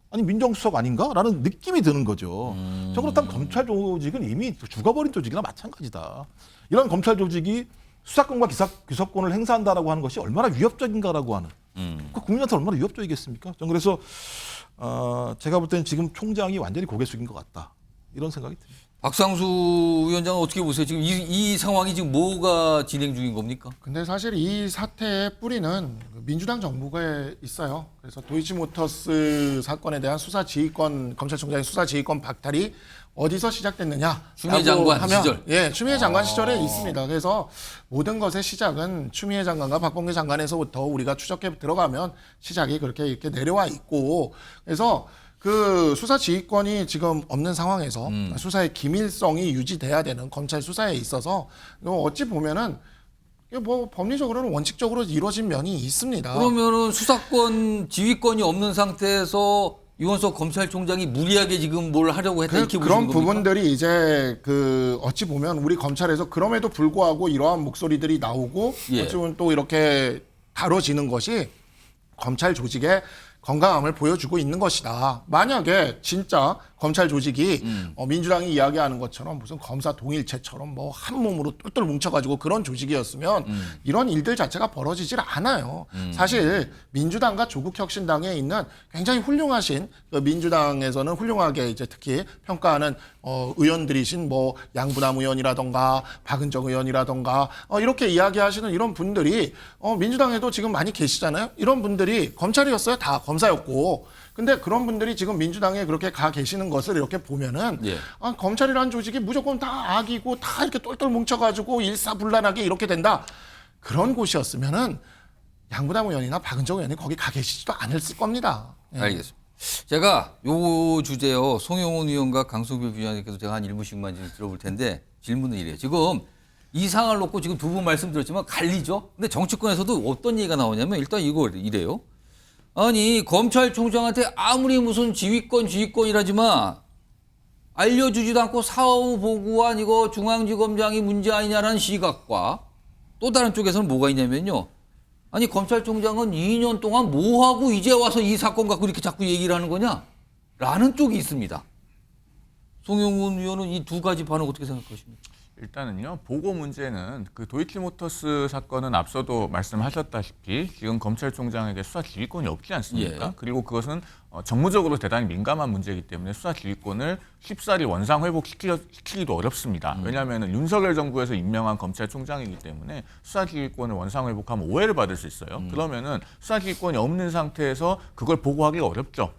아니 민정수석 아닌가라는 느낌이 드는 거죠. 저 그렇다면 검찰 조직은 이미 죽어버린 조직이나 마찬가지다. 이런 검찰 조직이 수사권과 기소권을 행사한다라고 하는 것이 얼마나 위협적인가라고 하는 그 국민한테 얼마나 위협적이겠습니까? 전 그래서 제가 볼 때는 지금 총장이 완전히 고개 숙인 것 같다 이런 생각이 듭니다. 박상수 위원장은 어떻게 보세요? 지금 이 상황이 지금 뭐가 진행 중인 겁니까? 근데 사실 이 사태의 뿌리는 민주당 정부에 있어요. 그래서 도이치모터스 사건에 대한 수사지휘권, 검찰총장의 수사지휘권 박탈이 어디서 시작됐느냐? 추미애 장관 시절. 예, 추미애 장관 시절에 있습니다. 그래서 모든 것의 시작은 추미애 장관과 박범계 장관에서부터 우리가 추적해 들어가면 시작이 그렇게 이렇게 내려와 있고, 그래서 그 수사 지휘권이 지금 없는 상황에서 수사의 기밀성이 유지돼야 되는 검찰 수사에 있어서 어찌 보면은 뭐 법리적으로는 원칙적으로 이루어진 면이 있습니다. 그러면은 수사권 지휘권이 없는 상태에서 이원석 검찰총장이 무리하게 지금 뭘 하려고 했다 이렇게 보시는 그런 겁니까? 부분들이 이제 그 어찌 보면 우리 검찰에서 그럼에도 불구하고 이러한 목소리들이 나오고 어찌 보면 또 이렇게 다뤄지는 것이 검찰 조직의 건강함을 보여주고 있는 것이다. 만약에 진짜 검찰 조직이 민주당이 이야기하는 것처럼 무슨 검사 동일체처럼 뭐 한 몸으로 똘똘 뭉쳐가지고 그런 조직이었으면 이런 일들 자체가 벌어지질 않아요. 사실 민주당과 조국혁신당에 있는 굉장히 훌륭하신 그 민주당에서는 훌륭하게 이제 특히 평가하는 의원들이신 뭐 양부남 의원이라던가 박은정 의원이라던가 이렇게 이야기하시는 이런 분들이 민주당에도 지금 많이 계시잖아요. 이런 분들이 검찰이었어요. 다 검사였고. 근데 그런 분들이 지금 민주당에 그렇게 가 계시는 것을 이렇게 보면은 검찰이라는 조직이 무조건 다 악이고 다 이렇게 똘똘 뭉쳐가지고 일사불란하게 이렇게 된다. 그런 곳이었으면은 양부남 의원이나 박은정 의원이 거기 가 계시지도 않았을 겁니다. 알겠습니다. 제가 요 주제요. 송영훈 의원과 강성규 부위원님께서 제가 한 1분씩만 지금 들어볼 텐데 질문은 이래요. 지금 이 상황을 놓고 지금 두 분 말씀드렸지만 갈리죠. 근데 정치권에서도 어떤 얘기가 나오냐면 일단 이래요. 아니 검찰총장한테 아무리 무슨 지휘권이라지만 알려주지도 않고 사후 보고한 이거 중앙지검장이 문제 아니냐라는 시각과 또 다른 쪽에서는 뭐가 있냐면요. 아니 검찰총장은 2년 동안 뭐하고 이제 와서 이 사건 갖고 이렇게 자꾸 얘기를 하는 거냐? 라는 쪽이 있습니다. 송영훈 의원은 이 두 가지 반응 어떻게 생각하십니까? 일단은요, 보고 문제는 그 도이치모터스 사건은 앞서도 말씀하셨다시피 지금 검찰총장에게 수사 지휘권이 없지 않습니까? 그리고 그것은 정무적으로 대단히 민감한 문제이기 때문에 수사 지휘권을 쉽사리 원상 회복시키기도 어렵습니다. 왜냐하면 윤석열 정부에서 임명한 검찰총장이기 때문에 수사 지휘권을 원상 회복하면 오해를 받을 수 있어요. 그러면은 수사 지휘권이 없는 상태에서 그걸 보고하기가 어렵죠.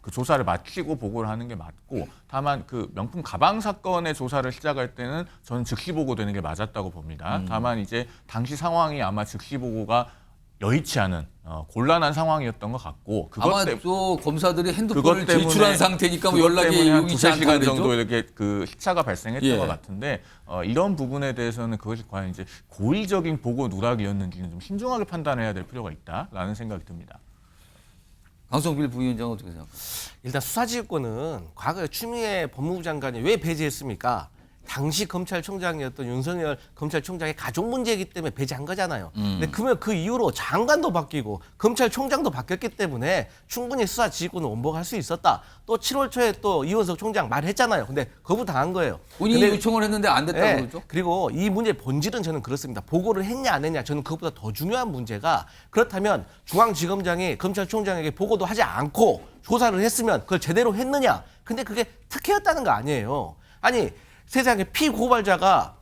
그 조사를 마치고 보고를 하는 게 맞고, 다만 그 명품 가방 사건의 조사를 시작할 때는 저는 즉시 보고되는 게 맞았다고 봅니다. 다만 이제 당시 상황이 아마 즉시 보고가 여의치 않은 곤란한 상황이었던 것 같고, 아마 또 검사들이 핸드폰을 제출한 상태니까 뭐 연락이 용이치 않다는 시간 정도 이렇게 그 시차가 발생했던 것 같은데, 이런 부분에 대해서는 그것이 과연 이제 고의적인 보고 누락이었는지는 좀 신중하게 판단해야 될 필요가 있다라는 생각이 듭니다. 강성필 부위원장은 어떻게 생각하세요? 일단 수사지휘권은 과거에 추미애 법무부 장관이 왜 배제했습니까? 당시 검찰총장이었던 윤석열 검찰총장의 가족 문제이기 때문에 배제한 거잖아요. 근데 그러면 그 이후로 장관도 바뀌고 검찰총장도 바뀌었기 때문에 충분히 수사지휘권을 원복할 수 있었다. 또 7월 초에 또 이원석 총장 말했잖아요. 근데 거부당한 거예요. 본인이 요청을 했는데 안 됐다고 그러죠? 그리고 이 문제의 본질은 저는 그렇습니다. 보고를 했냐 안 했냐, 저는 그것보다 더 중요한 문제가, 그렇다면 중앙지검장이 검찰총장에게 보고도 하지 않고 조사를 했으면 그걸 제대로 했느냐. 근데 그게 특혜였다는 거 아니에요. 아니 세상에 피고발자가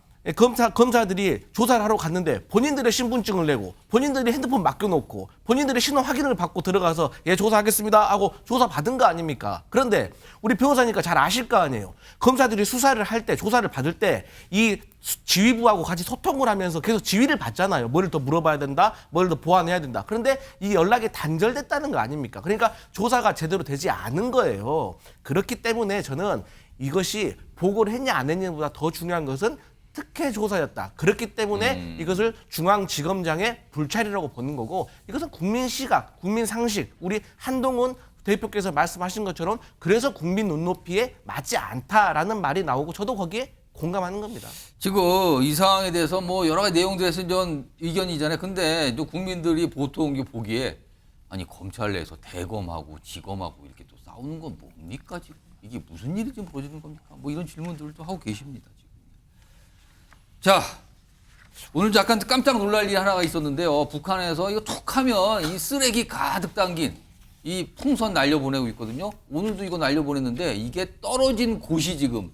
검사들이 조사를 하러 갔는데 본인들의 신분증을 내고 본인들이 핸드폰 맡겨놓고 본인들의 신원 확인을 받고 들어가서 예 조사하겠습니다 하고 조사 받은 거 아닙니까? 그런데 우리 변호사니까 잘 아실 거 아니에요. 검사들이 수사를 할 때, 조사를 받을 때 이 지휘부하고 같이 소통을 하면서 계속 지휘를 받잖아요. 뭐를 더 물어봐야 된다, 뭐를 더 보완해야 된다. 그런데 이 연락이 단절됐다는 거 아닙니까? 그러니까 조사가 제대로 되지 않은 거예요. 그렇기 때문에 저는 이것이 보고를 했냐 안 했냐보다 더 중요한 것은 특혜 조사였다. 그렇기 때문에 이것을 중앙지검장의 불찰이라고 보는 거고 이것은 국민 시각, 국민 상식, 우리 한동훈 대표께서 말씀하신 것처럼 그래서 국민 눈높이에 맞지 않다라는 말이 나오고 저도 거기에 공감하는 겁니다. 지금 이 상황에 대해서 뭐 여러 가지 내용들에서 전 의견이잖아요. 근데 또 국민들이 보통 보기에 아니 검찰 내에서 대검하고 지검하고 이렇게 또 싸우는 건 뭡니까 지금? 이게 무슨 일이 지금 벌어지는 겁니까? 뭐 이런 질문들도 하고 계십니다. 지금. 자, 오늘 약간 깜짝 놀랄 일이 하나가 있었는데요. 북한에서 이거 툭하면 이 쓰레기 가득 담긴 이 풍선 날려보내고 있거든요. 오늘도 이거 날려보냈는데 이게 떨어진 곳이 지금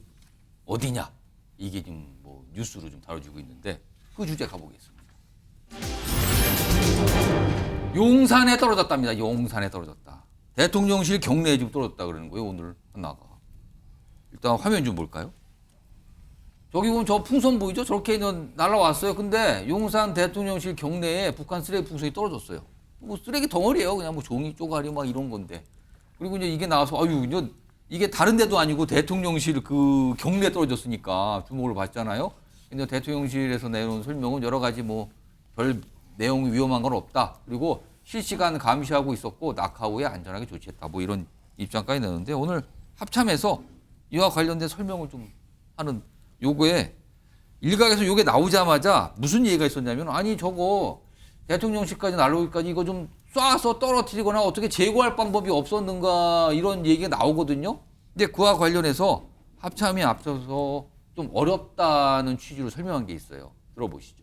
어디냐? 이게 지금 뭐 뉴스로 좀 다뤄지고 있는데 그 주제 가보겠습니다. 용산에 떨어졌답니다. 용산에 떨어졌다. 대통령실 경내에 지금 떨어졌다 그러는 거예요. 오늘 하나가. 일단 화면 좀 볼까요? 저기 보면 저 풍선 보이죠? 저렇게 날아왔어요. 근데 용산 대통령실 경내에 북한 쓰레기 풍선이 떨어졌어요. 뭐 쓰레기 덩어리예요. 그냥 뭐 종이 쪼가리 막 이런 건데. 그리고 이제 이게 나와서 아유 이게 다른 데도 아니고 대통령실 그 경내에 떨어졌으니까 주목을 받잖아요. 근데 대통령실에서 내놓은 설명은 여러 가지 뭐 별 내용이 위험한 건 없다. 그리고 실시간 감시하고 있었고 낙하 후에 안전하게 조치했다. 뭐 이런 입장까지 내는데 오늘 합참에서 이와 관련된 설명을 좀 하는 요거에 일각에서 요게 나오자마자 무슨 얘기가 있었냐면 아니 저거 대통령실까지 날아오기까지 이거 좀 쏴서 떨어뜨리거나 어떻게 제거할 방법이 없었는가 이런 얘기가 나오거든요. 근데 그와 관련해서 합참이 앞서서 좀 어렵다는 취지로 설명한 게 있어요. 들어보시죠.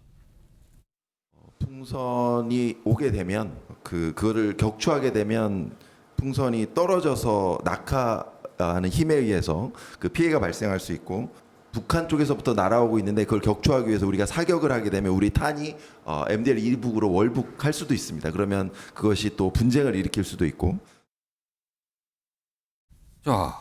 풍선이 오게 되면 그거를 격추하게 되면 풍선이 떨어져서 낙하하는 힘에 의해서 그 피해가 발생할 수 있고 북한 쪽에서부터 날아오고 있는데 그걸 격추하기 위해서 우리가 사격을 하게 되면 우리 탄이 MDL 이북으로 월북할 수도 있습니다. 그러면 그것이 또 분쟁을 일으킬 수도 있고. 자,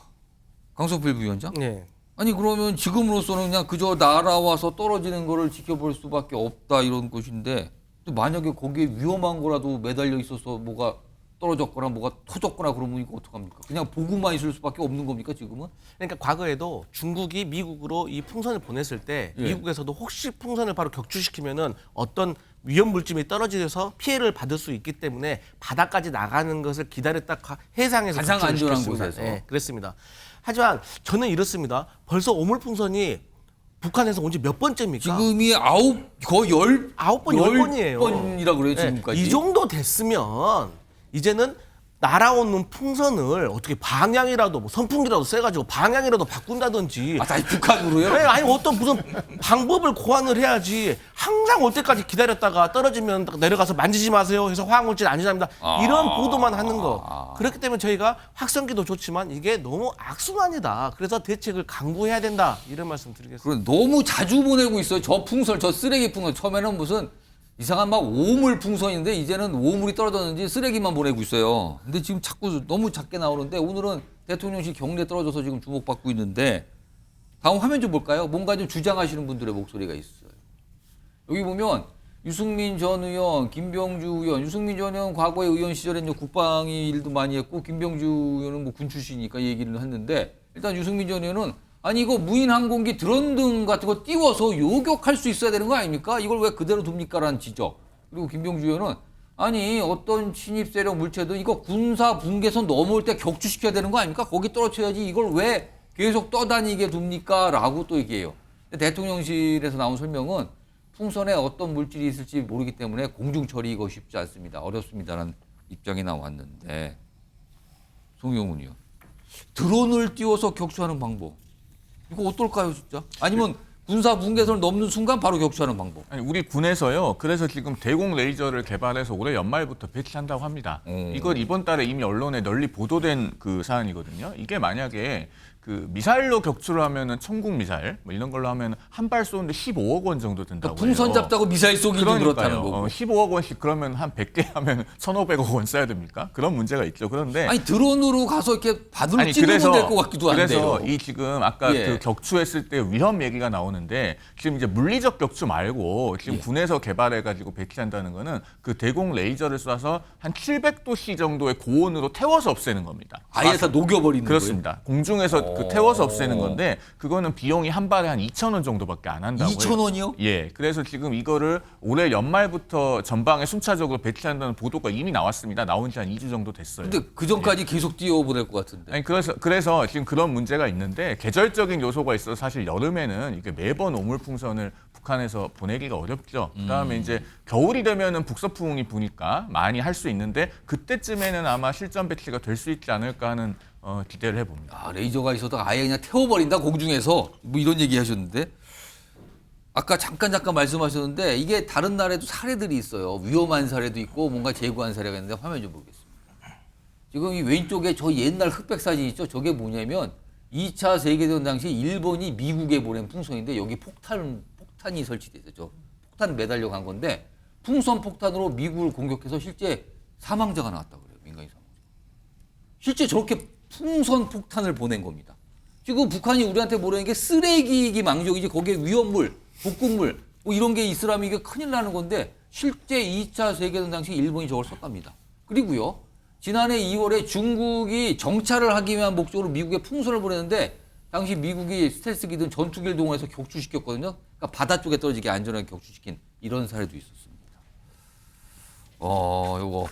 강성필 부위원장. 네. 아니 그러면 지금으로서는 그냥 그저 날아와서 떨어지는 거를 지켜볼 수밖에 없다 이런 것인데 또 만약에 거기에 위험한 거라도 매달려 있어서 뭐가 떨어졌거나 뭐가 터졌거나 그러면 이거 어떡합니까? 그냥 보고만 있을 수밖에 없는 겁니까 지금은? 그러니까 과거에도 중국이 미국으로 이 풍선을 보냈을 때 미국에서도 혹시 풍선을 바로 격추시키면은 어떤 위험 물질이 떨어져서 피해를 받을 수 있기 때문에 바다까지 나가는 것을 기다렸다 해상에서 가장 안전한 곳에서. 네, 그렇습니다. 하지만 저는 이렇습니다. 벌써 오물풍선이 북한에서 온 지 몇 번째입니까? 지금이 거의 10번이에요. 10번이라고 그래요 지금까지. 이 정도 됐으면 이제는 날아오는 풍선을 어떻게 방향이라도 뭐 선풍기라도 쐬가지고 방향이라도 바꾼다든지. 아, 다시 북한으로요? 네, 아니 어떤 무슨 방법을 고안을 해야지. 항상 올 때까지 기다렸다가 떨어지면 내려가서 만지지 마세요 해서 화학물질 안전합니다. 이런 보도만 하는 거. 그렇기 때문에 저희가 확성기도 좋지만 이게 너무 악순환이다. 그래서 대책을 강구해야 된다. 이런 말씀 드리겠습니다. 너무 자주 보내고 있어요. 저 풍선, 저 쓰레기 풍선. 처음에는 무슨 이상한 막 오물 풍선인데 이제는 오물이 떨어졌는지 쓰레기만 보내고 있어요. 근데 지금 자꾸 너무 작게 나오는데 오늘은 대통령실 경내에 떨어져서 지금 주목받고 있는데 다음 화면 좀 볼까요? 뭔가 좀 주장하시는 분들의 목소리가 있어요. 여기 보면 유승민 전 의원, 김병주 의원, 유승민 전 의원 과거에 의원 시절에는 국방위 일도 많이 했고 김병주 의원은 뭐 군 출신이니까 얘기를 했는데 일단 유승민 전 의원은 아니 이거 무인 항공기 드론 등 같은 거 띄워서 요격할 수 있어야 되는 거 아닙니까? 이걸 왜 그대로 둡니까라는 지적. 그리고 김병주 의원은 아니 어떤 침입 세력 물체도 이거 군사 분계선 넘어올 때 격추시켜야 되는 거 아닙니까? 거기 떨어뜨려야지 이걸 왜 계속 떠다니게 둡니까? 라고 또 얘기해요. 대통령실에서 나온 설명은 풍선에 어떤 물질이 있을지 모르기 때문에 공중 처리 이거 쉽지 않습니다. 어렵습니다라는 입장이 나왔는데 송영훈 의원. 드론을 띄워서 격추하는 방법. 이거 어떨까요, 진짜? 아니면 군사 분계선을 넘는 순간 바로 격추하는 방법. 아니, 우리 군에서요. 그래서 지금 대공 레이저를 개발해서 올해 연말부터 배치한다고 합니다. 이건 이번 달에 이미 언론에 널리 보도된 그 사안이거든요. 이게 만약에 그 미사일로 격추를 하면은 천국 미사일 뭐 이런 걸로 하면 한 발 쏘는데 15억 원 정도 든다고 해요. 풍선 잡자고 미사일 쏘기도 그렇다는 거고. 15억 원씩 그러면 한 100개 하면 1,500억 원 써야 됩니까? 그런 문제가 있죠. 그런데 아니 드론으로 가서 이렇게 바늘 찌르면 될 것 같기도 한데요. 그래서 이 지금 아까 그 격추했을 때 위험 얘기가 나오는데 지금 이제 물리적 격추 말고 지금 군에서 개발해가지고 배치한다는 거는 그 대공 레이저를 쏴서 한 700도씨 정도의 고온으로 태워서 없애는 겁니다. 아예 다 녹여버리는 그렇습니다. 거예요? 공중에서 그 태워서 없애는 건데 그거는 비용이 한 발에 한 2,000원 정도밖에 안 한다고 해요. 2,000원이요? 예. 그래서 지금 이거를 올해 연말부터 전방에 순차적으로 배치한다는 보도가 이미 나왔습니다. 나온 지 한 2주 정도 됐어요. 근데 그 전까지 계속 뛰어보낼 것 같은데. 아니 그래서 지금 그런 문제가 있는데 계절적인 요소가 있어서 사실 여름에는 이게 매번 오물풍선을 북한에서 보내기가 어렵죠. 그다음에 이제 겨울이 되면은 북서풍이 부니까 많이 할 수 있는데 그때쯤에는 아마 실전 배치가 될 수 있지 않을까 하는 기대를 해봅니다. 아, 레이저가 있어도 아예 그냥 태워버린다 공중에서 뭐 이런 얘기 하셨는데 아까 잠깐 말씀하셨는데 이게 다른 나라에도 사례들이 있어요. 위험한 사례도 있고 뭔가 재고한 사례가 있는데 화면 좀 보겠습니다. 지금 이 왼쪽에 저 옛날 흑백 사진 있죠? 저게 뭐냐면 2차 세계대전 당시 일본이 미국에 보낸 풍선인데 여기 폭탄이 설치돼 있었죠. 폭탄 매달려 간 건데 풍선 폭탄으로 미국을 공격해서 실제 사망자가 나왔다고 그래요. 민간인 사망자. 실제 저렇게 풍선 폭탄을 보낸 겁니다. 지금 북한이 우리한테 보내는 게 쓰레기이기 망정이지 거기에 위험물, 독극물 뭐 이런 게 있으라면 이게 큰일 나는 건데 실제 2차 세계대전 당시 일본이 저걸 썼답니다. 그리고요. 지난해 2월에 중국이 정찰을 하기 위한 목적으로 미국에 풍선을 보냈는데 당시 미국이 스텔스기든 전투기를 동원해서 격추시켰거든요. 그러니까 바다 쪽에 떨어지게 안전하게 격추시킨 이런 사례도 있었습니다. 요거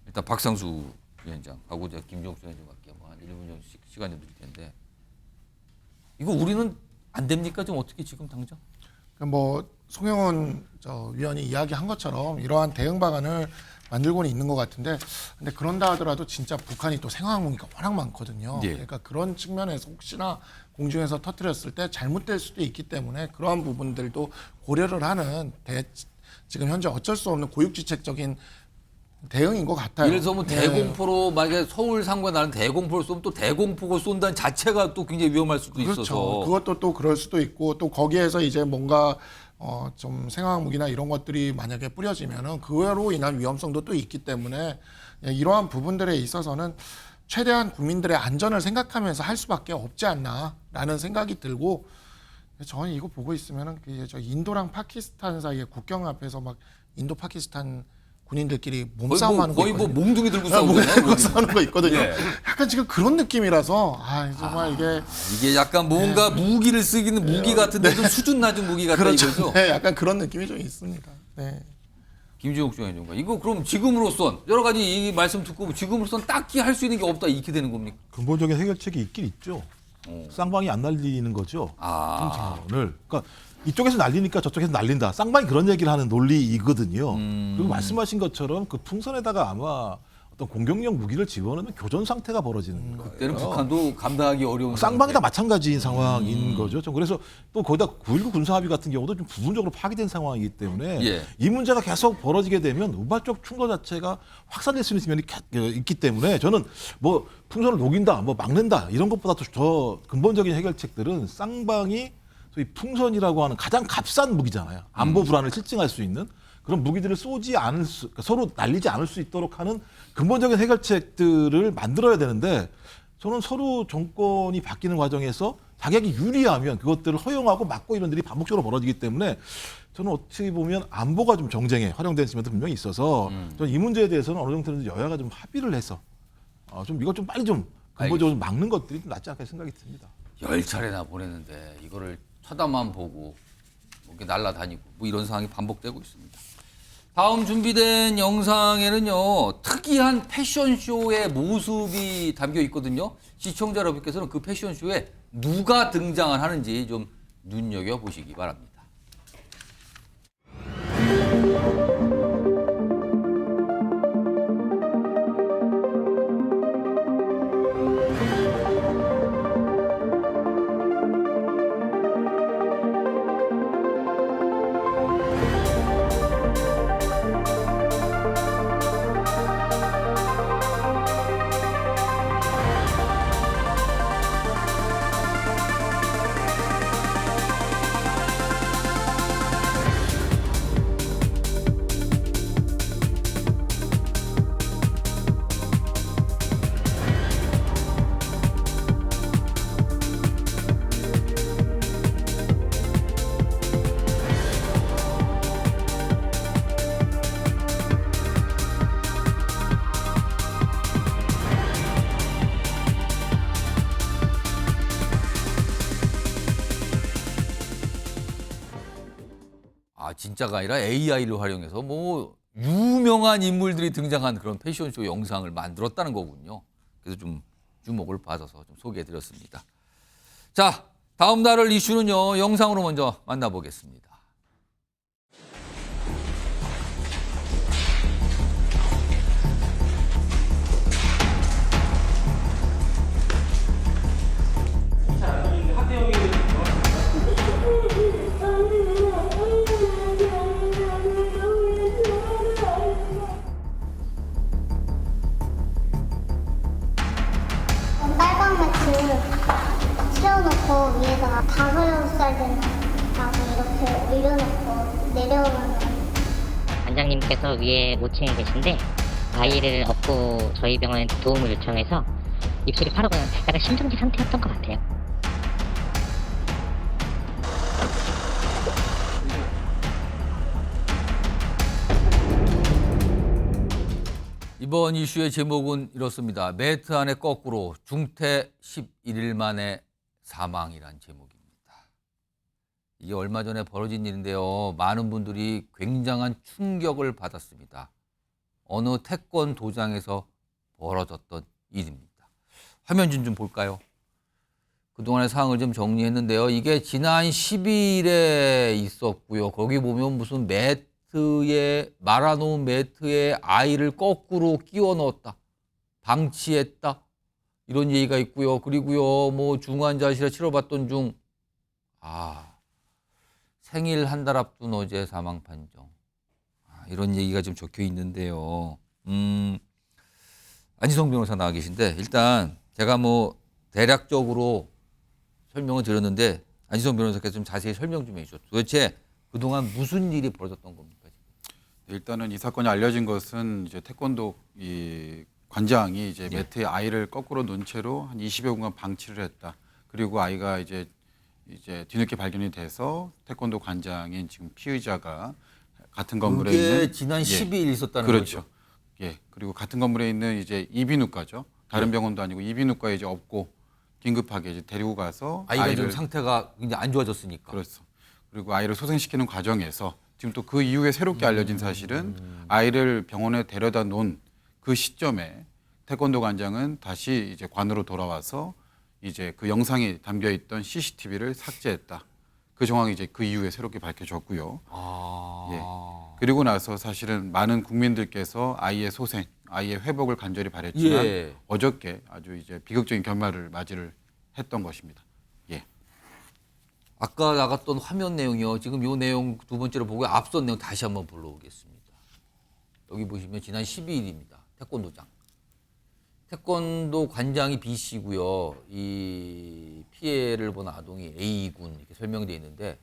일단 박상수 위원장하고 제가 김종수 위원장 갈게요. 한 1분 정도 시간 좀 드릴 텐데 이거 우리는 안 됩니까? 좀 어떻게 지금 당장? 뭐 송영원 위원이 이야기한 것처럼 이러한 대응 방안을 만들고는 있는 것 같은데 근데 그런다 하더라도 진짜 북한이 또 생화학 무기가 워낙 많거든요. 예. 그러니까 그런 측면에서 혹시나 공중에서 터뜨렸을 때 잘못될 수도 있기 때문에 그러한 부분들도 고려를 하는 지금 현재 어쩔 수 없는 고육지책적인 대응인 것 같아요. 예를 들어서 뭐 대공포로 만약에 서울 상부에 나는 대공포를 쏘면 또 대공포가 쏜다는 자체가 또 굉장히 위험할 수도 그렇죠. 있어서 그것도 또 그럴 수도 있고 또 거기에서 이제 뭔가 좀 생화학 무기나 이런 것들이 만약에 뿌려지면은 그로 인한 위험성도 또 있기 때문에 이러한 부분들에 있어서는 최대한 국민들의 안전을 생각하면서 할 수밖에 없지 않나라는 생각이 들고 저는 이거 보고 있으면은 저 인도랑 파키스탄 사이에 국경 앞에서 막 인도 파키스탄 군인들끼리 몸싸움하는 거 거의 뭐 있거든요. 몽둥이 들고 싸우잖아요. 싸우는 거 있거든요. 예. 약간 지금 그런 느낌이라서 정말 이게 약간 뭔가 무기를 쓰기는 무기 같은데 좀 수준 낮은 무기 같다 그렇죠. 이거죠. 네, 약간 그런 느낌이 좀 있습니다. 네. 김지욱 중앙위원장 이거 그럼 지금으로선 여러 가지 이 말씀 듣고 지금으로선 딱히 할 수 있는 게 없다 이렇게 되는 겁니까? 근본적인 해결책이 있긴 있죠. 쌍방이 안 날리는 거죠. 풍선을. 그러니까 이쪽에서 날리니까 저쪽에서 날린다. 쌍방이 그런 얘기를 하는 논리이거든요. 그리고 말씀하신 것처럼 그 풍선에다가 아마 어떤 공격용 무기를 집어넣으면 교전 상태가 벌어지는 거예요. 그때는 북한도 감당하기 어려운 쌍방이 다 마찬가지인 상황인 거죠. 좀 그래서 또 거기다 9.19 군사합의 같은 경우도 좀 부분적으로 파기된 상황이기 때문에 예. 이 문제가 계속 벌어지게 되면 우발적 충돌 자체가 확산될 수 있는 면이 있기 때문에 저는 뭐 풍선을 녹인다, 뭐 막는다 이런 것보다도 더 근본적인 해결책들은 쌍방이 소위 풍선이라고 하는 가장 값싼 무기잖아요. 안보 불안을 실증할 수 있는 그런 무기들을 쏘지 않을 수, 그러니까 서로 날리지 않을 수 있도록 하는 근본적인 해결책들을 만들어야 되는데 저는 서로 정권이 바뀌는 과정에서 자격이 유리하면 그것들을 허용하고 막고 이런 일이 반복적으로 벌어지기 때문에 저는 어떻게 보면 안보가 좀 정쟁에 활용되는 측면도 분명히 있어서 저는 이 문제에 대해서는 어느 정도는 여야가 좀 합의를 해서 좀 이것 좀 빨리 좀 근본적으로 막는 것들이 좀 낫지 않을까 생각이 듭니다. 10차례나 보냈는데 이거를 쳐다만 보고 뭐 이렇게 날아다니고 뭐 이런 상황이 반복되고 있습니다. 다음 준비된 영상에는요 특이한 패션쇼의 모습이 담겨 있거든요. 시청자 여러분께서는 그 패션쇼에 누가 등장을 하는지 좀 눈여겨보시기 바랍니다. 진짜가 아니라 AI를 활용해서 뭐 유명한 인물들이 등장한 그런 패션쇼 영상을 만들었다는 거군요. 그래서 좀 주목을 받아서 좀 소개해드렸습니다. 자, 다음 날을 이슈는요. 영상으로 먼저 만나보겠습니다. 빨강 매트 채워놓고 위에다가 닭을 써야 된다고 이렇게 올려놓고 내려오면 원장님께서 위에 5층에 계신데 아이를 업고 저희 병원에 도움을 요청해서 입술이 파르고 약간 심정지 상태였던 것 같아요. 이번 이슈의 제목은 이렇습니다. 매트 안에 거꾸로 중퇴 11일 만에 사망이란 제목입니다. 이게 얼마 전에 벌어진 일인데요. 많은 분들이 굉장한 충격을 받았습니다. 어느 태권도장에서 벌어졌던 일입니다. 화면 좀 볼까요? 그동안의 상황을 좀 정리했는데요. 이게 지난 12일에 있었고요. 거기 보면 무슨 말아놓은 매트에 아이를 거꾸로 끼워 넣었다. 방치했다. 이런 얘기가 있고요. 그리고요, 뭐 중환자실에 치료받던 중, 생일 한 달 앞둔 어제 사망 판정. 이런 얘기가 좀 적혀 있는데요. 안희성 변호사 나와 계신데, 일단 제가 뭐 대략적으로 설명을 드렸는데, 안희성 변호사께서 좀 자세히 설명 좀 해주셨죠. 도대체 그동안 무슨 일이 벌어졌던 겁니까? 일단은 이 사건이 알려진 것은 이제 태권도 이 관장이 이제 매트에 아이를 거꾸로 놓은 채로 한 20여 분간 방치를 했다. 그리고 아이가 이제 뒤늦게 발견이 돼서 태권도 관장인 지금 피의자가 같은 건물에 있는 지난 12일 있었다는 그렇죠. 거죠. 예. 그리고 같은 건물에 있는 이제 이비인후과죠. 다른 병원도 아니고 이비인후과에 이제 업고 긴급하게 이제 데리고 가서 아이가 좀 상태가 굉장히 안 좋아졌으니까. 그렇죠. 그리고 아이를 소생시키는 과정에서 지금 또 그 이후에 새롭게 알려진 사실은 아이를 병원에 데려다 놓은 그 시점에 태권도 관장은 다시 이제 관으로 돌아와서 이제 그 영상이 담겨 있던 CCTV를 삭제했다. 그 정황이 이제 그 이후에 새롭게 밝혀졌고요. 예. 그리고 나서 사실은 많은 국민들께서 아이의 소생, 아이의 회복을 간절히 바랬지만 어저께 아주 이제 비극적인 결말을 맞이를 했던 것입니다. 예. 아까 나갔던 화면 내용이요. 지금 이 내용 두 번째로 보고 앞선 내용 다시 한번 불러오겠습니다. 여기 보시면 지난 12일입니다. 태권도장. 태권도 관장이 B 씨고요. 이 피해를 본 아동이 A군 이렇게 설명되어 있는데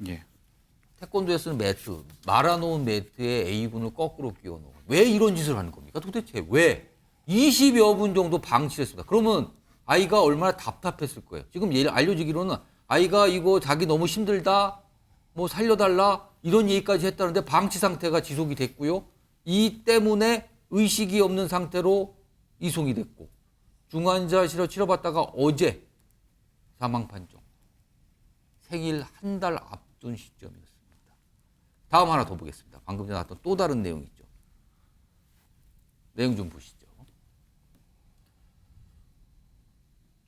태권도에 쓰는 매트, 말아놓은 매트에 A군을 거꾸로 끼워 넣어. 왜 이런 짓을 하는 겁니까? 도대체 왜? 20여 분 정도 방치했습니다. 그러면 아이가 얼마나 답답했을 거예요. 지금 알려지기로는 아이가 이거 자기 너무 힘들다, 뭐 살려달라 이런 얘기까지 했다는데 방치 상태가 지속이 됐고요. 이 때문에 의식이 없는 상태로 이송이 됐고 중환자실로 치료받다가 어제 사망 판정. 생일 한 달 앞둔 시점이었습니다. 다음 하나 더 보겠습니다. 방금 전에 나왔던 또 다른 내용이죠. 내용 좀 보시죠.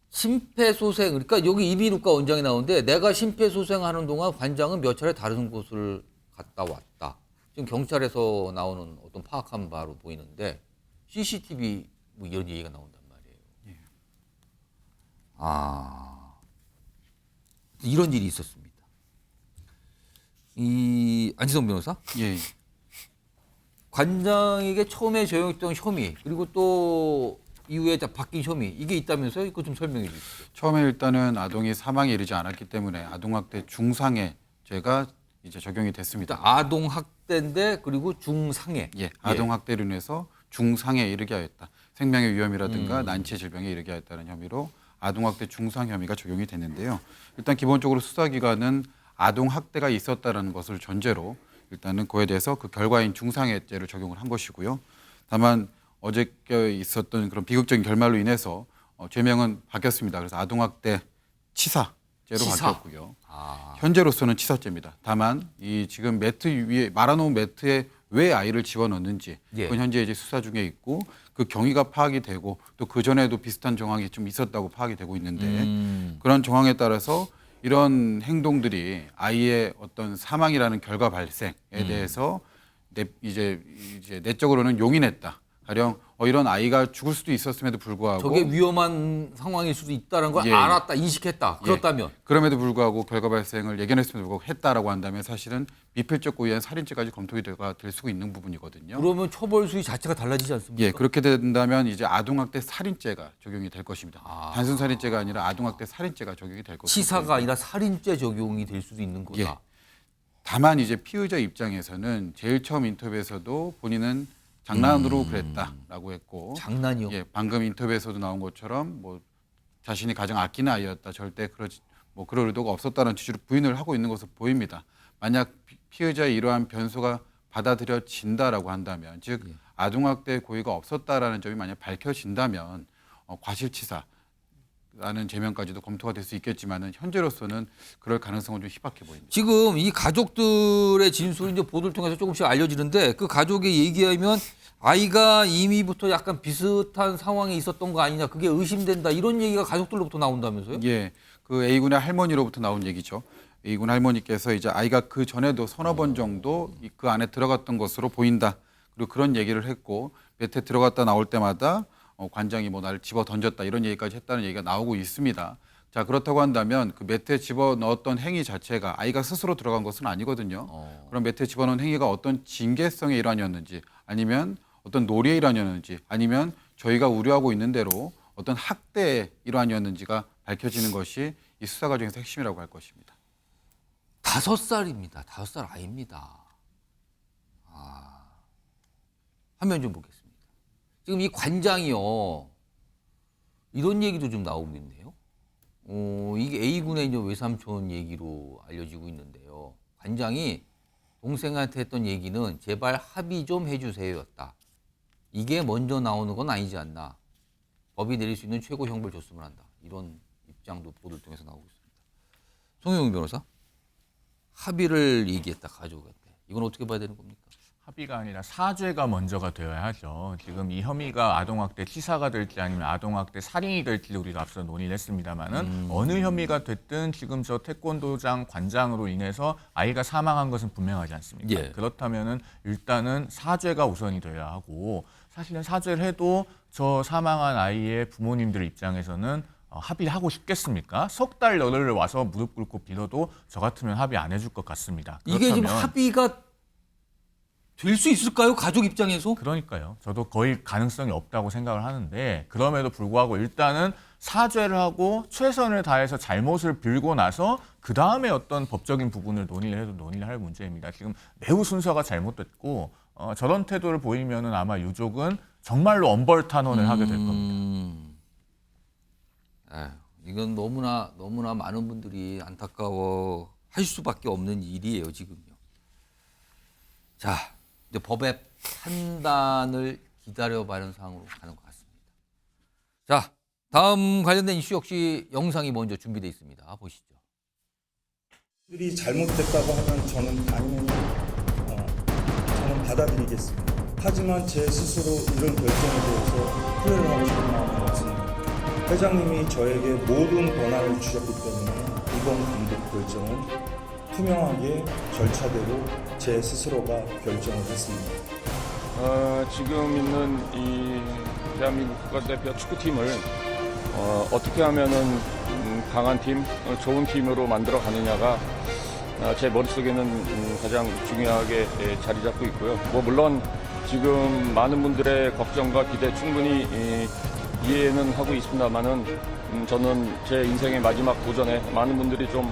심폐소생, 그러니까 여기 이비인후과 원장이 나오는데 내가 심폐소생하는 동안 관장은 몇 차례 다른 곳을 갔다 왔다. 지금 경찰에서 나오는 어떤 파악한 바로 보이는데 CCTV 뭐 이런 얘기가 나온단 말이에요. 이런 일이 있었습니다. 이 안지성 변호사? 예. 관장에게 처음에 적용했던 혐의 그리고 또 이후에 바뀐 혐의 이게 있다면서요? 이거 좀 설명해 주시죠. 처음에 일단은 아동이 사망에 이르지 않았기 때문에 아동학대 중상해 죄가 이제 적용이 됐습니다. 아동학대인데 그리고 중상해. 예, 아동학대로 인해서 중상해에 이르게 하였다. 생명의 위험이라든가 난치의 질병에 이르게 하였다는 혐의로 아동학대 중상 혐의가 적용이 됐는데요. 일단 기본적으로 수사기관은 아동학대가 있었다는 것을 전제로 일단은 그에 대해서 그 결과인 중상해죄를 적용을 한 것이고요. 다만 어저께 있었던 그런 비극적인 결말로 인해서 죄명은 바뀌었습니다. 그래서 아동학대 치사 치사. 바뀌었고요. 현재로서는 치사죄입니다. 다만 이 지금 매트 위에 말아놓은 매트에 왜 아이를 집어넣는지 예. 그건 현재 이제 수사 중에 있고 그 경위가 파악이 되고 또 그 전에도 비슷한 정황이 좀 있었다고 파악이 되고 있는데 그런 정황에 따라서 이런 행동들이 아이의 어떤 사망이라는 결과 발생에 대해서 이제 내적으로는 용인했다. 가령 이런 아이가 죽을 수도 있었음에도 불구하고 저게 위험한 상황일 수도 있다는 걸 예. 알았다, 인식했다. 그렇다면 예. 그럼에도 불구하고 결과 발생을 예견했음에도 불구하고 했다라고 한다면 사실은 미필적 고의한 살인죄까지 검토가 될 수 있는 부분이거든요. 그러면 처벌 수위 자체가 달라지지 않습니까? 예, 그렇게 된다면 이제 아동학대 살인죄가 적용이 될 것입니다. 단순 살인죄가 아니라 아동학대 살인죄가 적용이 될 것입니다. 치사가 아니라 살인죄 적용이 될 수도 있는 거다. 예. 다만 이제 피의자 입장에서는 제일 처음 인터뷰에서도 본인은 장난으로 그랬다라고 했고, 장난이요? 예, 방금 인터뷰에서도 나온 것처럼 뭐 자신이 가장 아끼는 아이였다, 절대 그럴 의도가 없었다는 취지로 부인을 하고 있는 것으로 보입니다. 만약 피의자의 이러한 변소가 받아들여진다라고 한다면, 즉 아동학대 고의가 없었다라는 점이 만약 밝혀진다면 과실치사. 라는 제명까지도 검토가 될 수 있겠지만은 현재로서는 그럴 가능성은 좀 희박해 보입니다. 지금 이 가족들의 진술이 이제 보도를 통해서 조금씩 알려지는데 그 가족의 얘기하면 아이가 이미부터 약간 비슷한 상황에 있었던 거 아니냐, 그게 의심된다, 이런 얘기가 가족들로부터 나온다면서요? 예, 그 A군의 할머니로부터 나온 얘기죠. A군 할머니께서 이제 아이가 그 전에도 서너 번 정도 그 안에 들어갔던 것으로 보인다. 그리고 그런 얘기를 했고 매트에 들어갔다 나올 때마다 관장이 뭐 나를 집어 던졌다 이런 얘기까지 했다는 얘기가 나오고 있습니다. 자, 그렇다고 한다면 그 매트에 집어 넣었던 행위 자체가 아이가 스스로 들어간 것은 아니거든요. 그럼 매트에 집어넣은 행위가 어떤 징계성의 일환이었는지, 아니면 어떤 놀이의 일환이었는지, 아니면 저희가 우려하고 있는 대로 어떤 학대의 일환이었는지가 밝혀지는 것이 이 수사 과정에서 핵심이라고 할 것입니다. 5살입니다. 5살 아이입니다. 화면 좀 보겠습니다. 지금 이 관장이요, 이런 얘기도 좀 나오고 있네요. 이게 A군의 이제 외삼촌 얘기로 알려지고 있는데요. 관장이 동생한테 했던 얘기는 제발 합의 좀 해주세요였다. 이게 먼저 나오는 건 아니지 않나. 법이 내릴 수 있는 최고 형벌 줬으면 한다. 이런 입장도 보도를 통해서 나오고 있습니다. 송영훈 변호사, 합의를 얘기했다, 가족한테. 이건 어떻게 봐야 되는 겁니까? 합의가 아니라 사죄가 먼저가 되어야 하죠. 지금 이 혐의가 아동학대 치사가 될지 아니면 아동학대 살인이 될지 우리가 앞서 논의를 했습니다마는 어느 혐의가 됐든 지금 저 태권도장 관장으로 인해서 아이가 사망한 것은 분명하지 않습니까? 예. 그렇다면은 일단은 사죄가 우선이 되어야 하고, 사실은 사죄를 해도 저 사망한 아이의 부모님들 입장에서는 합의를 하고 싶겠습니까? 석 달 너를 와서 무릎 꿇고 빌어도 저 같으면 합의 안 해줄 것 같습니다. 이게 지금 합의가 될 수 있을까요? 가족 입장에서? 그러니까요. 저도 거의 가능성이 없다고 생각을 하는데, 그럼에도 불구하고 일단은 사죄를 하고 최선을 다해서 잘못을 빌고 나서 그 다음에 어떤 법적인 부분을 논의를 할 문제입니다. 지금 매우 순서가 잘못됐고 저런 태도를 보이면은 아마 유족은 정말로 엄벌탄원을 하게 될 겁니다. 이건 너무나 많은 분들이 안타까워 할 수밖에 없는 일이에요, 지금요. 자, 이제 법의 판단을 기다려봐는 상황으로 가는 것 같습니다. 자, 다음 관련된 이슈 역시 영상이 먼저 준비되어 있습니다. 보시죠. 들이 잘못됐다고 하면 저는 당연히 저는 받아들이겠습니다. 하지만 제 스스로 이런 결정에 대해서 후회를 하고 싶은 마음은 없습니다. 회장님이 저에게 모든 권한을 주셨기 때문에 이번 감독 결정은 투명하게 절차대로 제 스스로가 결정을 했습니다. 지금 있는 이 대한민국 국가대표 축구팀을 어떻게 하면은 강한 팀, 좋은 팀으로 만들어 가느냐가 제 머릿속에는 가장 중요하게 자리 잡고 있고요. 물론 지금 많은 분들의 걱정과 기대 충분히 이해는 하고 있습니다만은 저는 제 인생의 마지막 도전에 많은 분들이 좀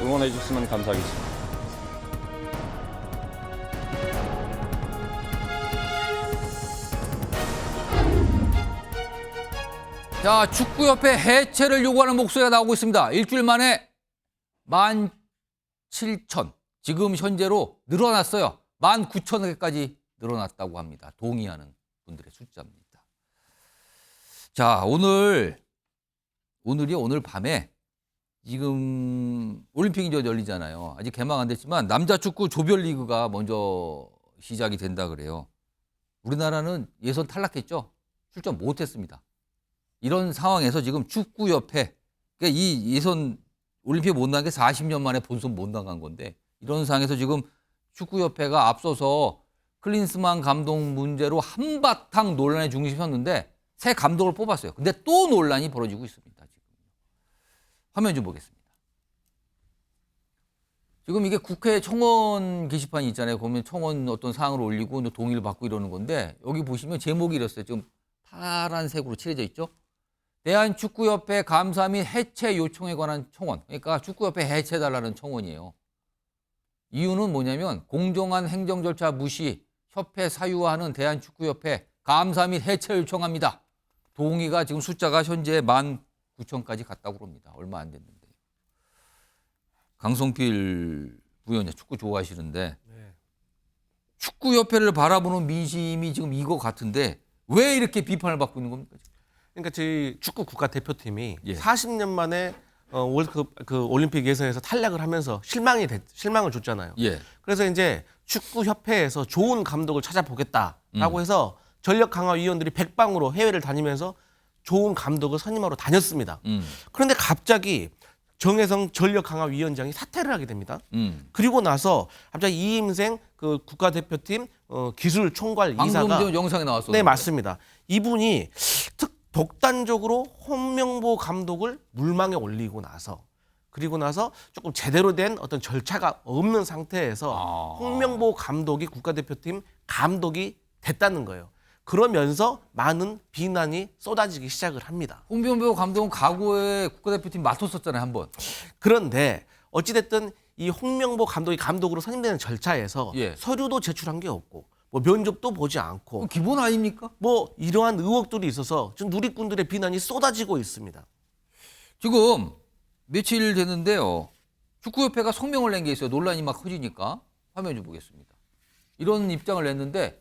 응원해 주셨으면 감사하겠습니다. 자, 축구협회 해체를 요구하는 목소리가 나오고 있습니다. 일주일 만에 17,000. 지금 현재로 늘어났어요. 19,000개까지 늘어났다고 합니다. 동의하는 분들의 숫자입니다. 자, 오늘 밤에 지금 올림픽이 이제 열리잖아요. 아직 개막 안 됐지만 남자 축구 조별리그가 먼저 시작이 된다 그래요. 우리나라는 예선 탈락했죠. 출전 못했습니다. 이런 상황에서 지금 축구협회, 그러니까 이 예선 올림픽 못 나간 게 40년 만에 본선 못 나간 건데 이런 상황에서 지금 축구협회가 앞서서 클린스만 감독 문제로 한바탕 논란의 중심이 섰는데 새 감독을 뽑았어요. 근데 또 논란이 벌어지고 있습니다. 지금 화면 좀 보겠습니다. 지금 이게 국회 청원 게시판이 있잖아요. 보면 청원 어떤 사항을 올리고 동의를 받고 이러는 건데 여기 보시면 제목이 이랬어요. 지금 파란색으로 칠해져 있죠. 대한축구협회 감사 및 해체 요청에 관한 청원. 그러니까 축구협회 해체해달라는 청원이에요. 이유는 뭐냐면 공정한 행정 절차 무시, 협회 사유화하는 대한축구협회 감사 및 해체 요청합니다. 동의가 지금 숫자가 현재 19,000까지 갔다고 그럽니다. 얼마 안 됐는데. 강성필 부위원장 축구 좋아하시는데 축구협회를 바라보는 민심이 지금 이거 같은데 왜 이렇게 비판을 받고 있는 겁니까? 그러니까 저희 축구 국가대표팀이 예. 40년 만에 월드컵 그 올림픽 예선에서 탈락을 하면서 실망을 줬잖아요. 예. 그래서 이제 축구협회에서 좋은 감독을 찾아보겠다라고 해서 전력 강화 위원들이 백방으로 해외를 다니면서 좋은 감독을 선임하러 다녔습니다. 그런데 갑자기 정혜성 전력 강화 위원장이 사퇴를 하게 됩니다. 그리고 나서 갑자기 이임생 그 국가대표팀 기술 총괄 이사가 방금 영상에 나왔었는데. 네, 맞습니다. 이분이 독단적으로 홍명보 감독을 물망에 올리고 나서 그리고 나서 조금 제대로 된 어떤 절차가 없는 상태에서 홍명보 감독이 국가대표팀 감독이 됐다는 거예요. 그러면서 많은 비난이 쏟아지기 시작을 합니다. 홍명보 감독은 과거에 국가대표팀 맡았었잖아요, 한 번. 그런데 어찌됐든 이 홍명보 감독이 감독으로 선임되는 절차에서 서류도 제출한 게 없고 뭐 면접도 보지 않고 기본 아닙니까? 뭐 이러한 의혹들이 있어서 지금 누리꾼들의 비난이 쏟아지고 있습니다. 지금 며칠 됐는데요. 축구협회가 성명을 낸 게 있어요. 논란이 막 커지니까. 화면 좀 보겠습니다. 이런 입장을 냈는데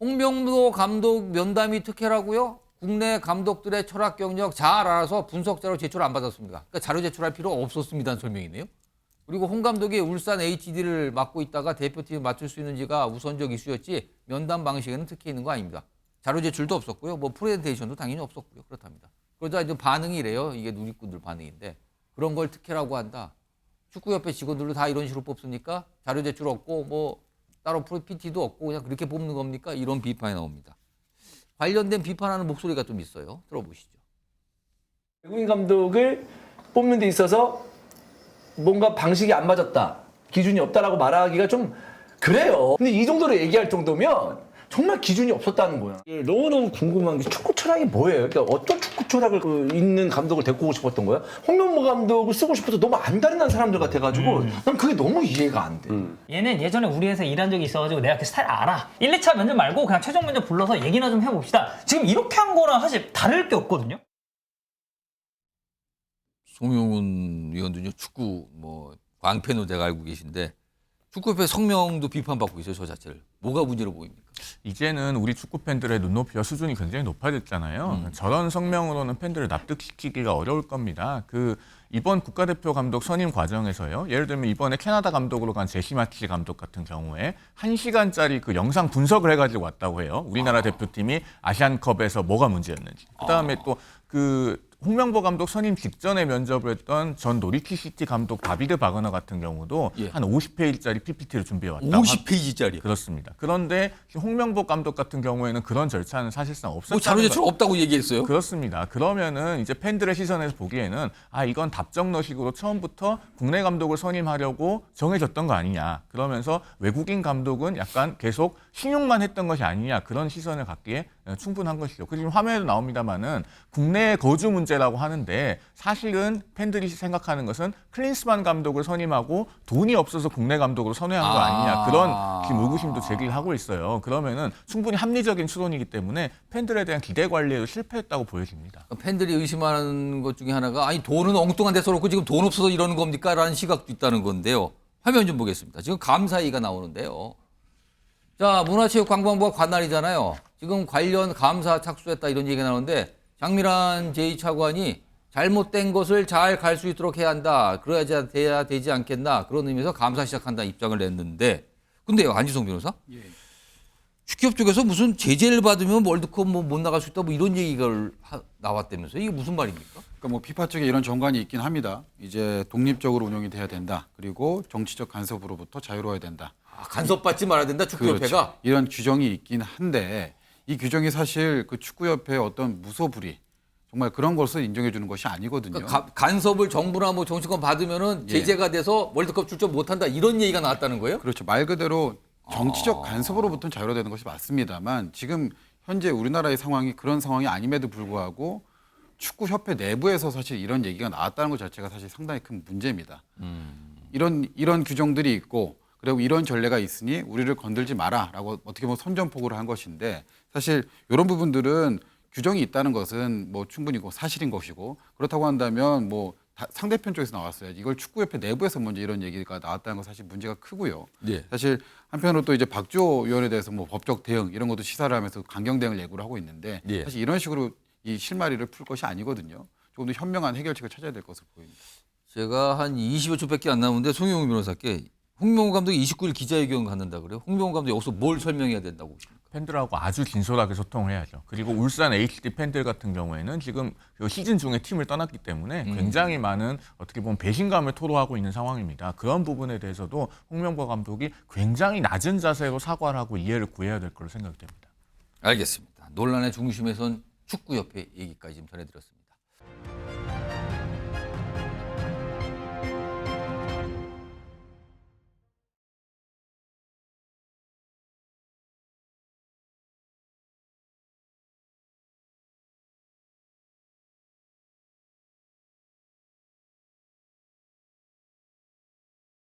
홍명보 감독 면담이 특혜라고요? 국내 감독들의 철학 경력 잘 알아서 분석 자료 제출 안 받았습니다. 그러니까 자료 제출할 필요 없었습니다는 설명이네요. 그리고 홍 감독이 울산 HD를 맡고 있다가 대표팀을 맡을 수 있는지가 우선적 이슈였지 면담 방식에는 특혜 있는 거 아닙니다. 자료 제출도 없었고요. 뭐 프레젠테이션도 당연히 없었고요. 그렇답니다. 그러자 이제 반응이 이래요. 이게 누리꾼들 반응인데 그런 걸 특혜라고 한다. 축구협회 직원들도 다 이런 식으로 뽑습니까? 자료 제출 없고 뭐 따로 PT도 없고 그냥 그렇게 뽑는 겁니까? 이런 비판이 나옵니다. 관련된 비판하는 목소리가 좀 있어요. 들어보시죠. 외국인 감독을 뽑는 데 있어서 뭔가 방식이 안 맞았다, 기준이 없다라고 말하기가 좀 그래요. 근데 이 정도로 얘기할 정도면 정말 기준이 없었다는 거야. 너무너무 궁금한 게 축구 철학이 뭐예요? 그러니까 어떤 축구 철학을 있는 감독을 데리고 오고 싶었던 거야? 홍명보 감독을 쓰고 싶어서 너무 안달난 사람들 같아가지고 난 그게 너무 이해가 안 돼. 얘는 예전에 우리 회사 일한 적이 있어가지고 내가 그 스타일 알아. 1, 2차 면접 말고 그냥 최종 면접 불러서 얘기나 좀 해봅시다. 지금 이렇게 한 거랑 사실 다를 게 없거든요. 송영훈 의원도 축구 뭐 광팬으로 제가 알고 계신데 축구협회 성명도 비판받고 있어요. 저 자체를. 뭐가 문제로 보입니까? 이제는 우리 축구 팬들의 눈높이와 수준이 굉장히 높아졌잖아요. 저런 성명으로는 팬들을 납득시키기가 어려울 겁니다. 이번 국가대표 감독 선임 과정에서요. 예를 들면 이번에 캐나다 감독으로 간 제시 마치 감독 같은 경우에 1시간짜리 그 영상 분석을 해가지고 왔다고 해요. 우리나라 대표팀이 아시안컵에서 뭐가 문제였는지. 그다음에 또 홍명보 감독 선임 직전에 면접을 했던 전 노리키시티 감독 다비드 바그너 같은 경우도 한 50페이지짜리 PPT를 준비해 왔다. 50페이지짜리? 그렇습니다. 그런데 홍명보 감독 같은 경우에는 그런 절차는 사실상 없었다는 뭐 자료 제출 없다고 얘기했어요? 그렇습니다. 그러면은 이제 팬들의 시선에서 보기에는 이건 답정너식으로 처음부터 국내 감독을 선임하려고 정해졌던 거 아니냐. 그러면서 외국인 감독은 약간 계속 신용만 했던 것이 아니냐. 그런 시선을 갖기에 충분한 것이죠. 지금 화면에도 나옵니다만은 국내 거주 문제라고 하는데 사실은 팬들이 생각하는 것은 클린스만 감독을 선임하고 돈이 없어서 국내 감독으로 선회한 거 아니냐. 그런 지금 의구심도 제기를 하고 있어요. 그러면은 충분히 합리적인 추론이기 때문에 팬들에 대한 기대 관리에도 실패했다고 보여집니다. 팬들이 의심하는 것 중에 하나가 돈은 엉뚱한 데서 놓고 지금 돈 없어서 이러는 겁니까? 라는 시각도 있다는 건데요. 화면 좀 보겠습니다. 지금 감사위가 나오는데요. 자, 문화체육관광부가 관할이잖아요. 지금 관련 감사 착수했다 이런 얘기가 나오는데 장미란 제2차관이 잘못된 것을 잘 갈 수 있도록 해야 한다. 그래야 돼야 되지 않겠나. 그런 의미에서 감사 시작한다 입장을 냈는데 근데요, 안지성 변호사? 축구협 쪽에서 무슨 제재를 받으면 월드컵 뭐 못 나갈 수 있다 뭐 이런 얘기가 나왔다면서요? 이게 무슨 말입니까? 그러니까 뭐 피파 쪽에 이런 정관이 있긴 합니다. 이제 독립적으로 운영이 돼야 된다. 그리고 정치적 간섭으로부터 자유로워야 된다. 간섭받지 말아야 된다, 축구협회가? 그렇죠. 이런 규정이 있긴 한데 이 규정이 사실 그 축구협회의 어떤 무소불위 정말 그런 것을 인정해 주는 것이 아니거든요. 그러니까 간섭을 정부나 뭐 정치권 받으면은 제재가 돼서 월드컵 출전 못한다 이런 얘기가 나왔다는 거예요? 그렇죠. 말 그대로 정치적 간섭으로부터는 자유로되는 것이 맞습니다만 지금 현재 우리나라의 상황이 그런 상황이 아님에도 불구하고 축구협회 내부에서 사실 이런 얘기가 나왔다는 것 자체가 사실 상당히 큰 문제입니다. 이런 규정들이 있고 그리고 이런 전례가 있으니 우리를 건들지 마라라고 어떻게 보면 선전포고를 한 것인데 사실 이런 부분들은 규정이 있다는 것은 뭐 충분히 사실인 것이고 그렇다고 한다면 뭐 상대편 쪽에서 나왔어야지 이걸 축구협회 내부에서 먼저 이런 얘기가 나왔다는 건 사실 문제가 크고요. 예. 사실 한편으로 또 이제 박주호 위원에 대해서 뭐 법적 대응 이런 것도 시사를 하면서 강경 대응을 예고를 하고 있는데 예. 사실 이런 식으로 이 실마리를 풀 것이 아니거든요. 조금 더 현명한 해결책을 찾아야 될 것으로 보입니다. 제가 한 20여 초밖에 안 남았는데 송영우 변호사께 홍명호 감독이 29일 기자회견 갖는다 그래요. 홍명호 감독이 여기서 뭘 설명해야 된다고 보십니까? 팬들하고 아주 진솔하게 소통을 해야죠. 그리고 울산 HD 팬들 같은 경우에는 지금 시즌 중에 팀을 떠났기 때문에 굉장히 많은 어떻게 보면 배신감을 토로하고 있는 상황입니다. 그런 부분에 대해서도 홍명보 감독이 굉장히 낮은 자세로 사과를 하고 이해를 구해야 될 걸로 생각됩니다. 알겠습니다. 논란의 중심에선 축구협회 얘기까지 좀 전해드렸습니다.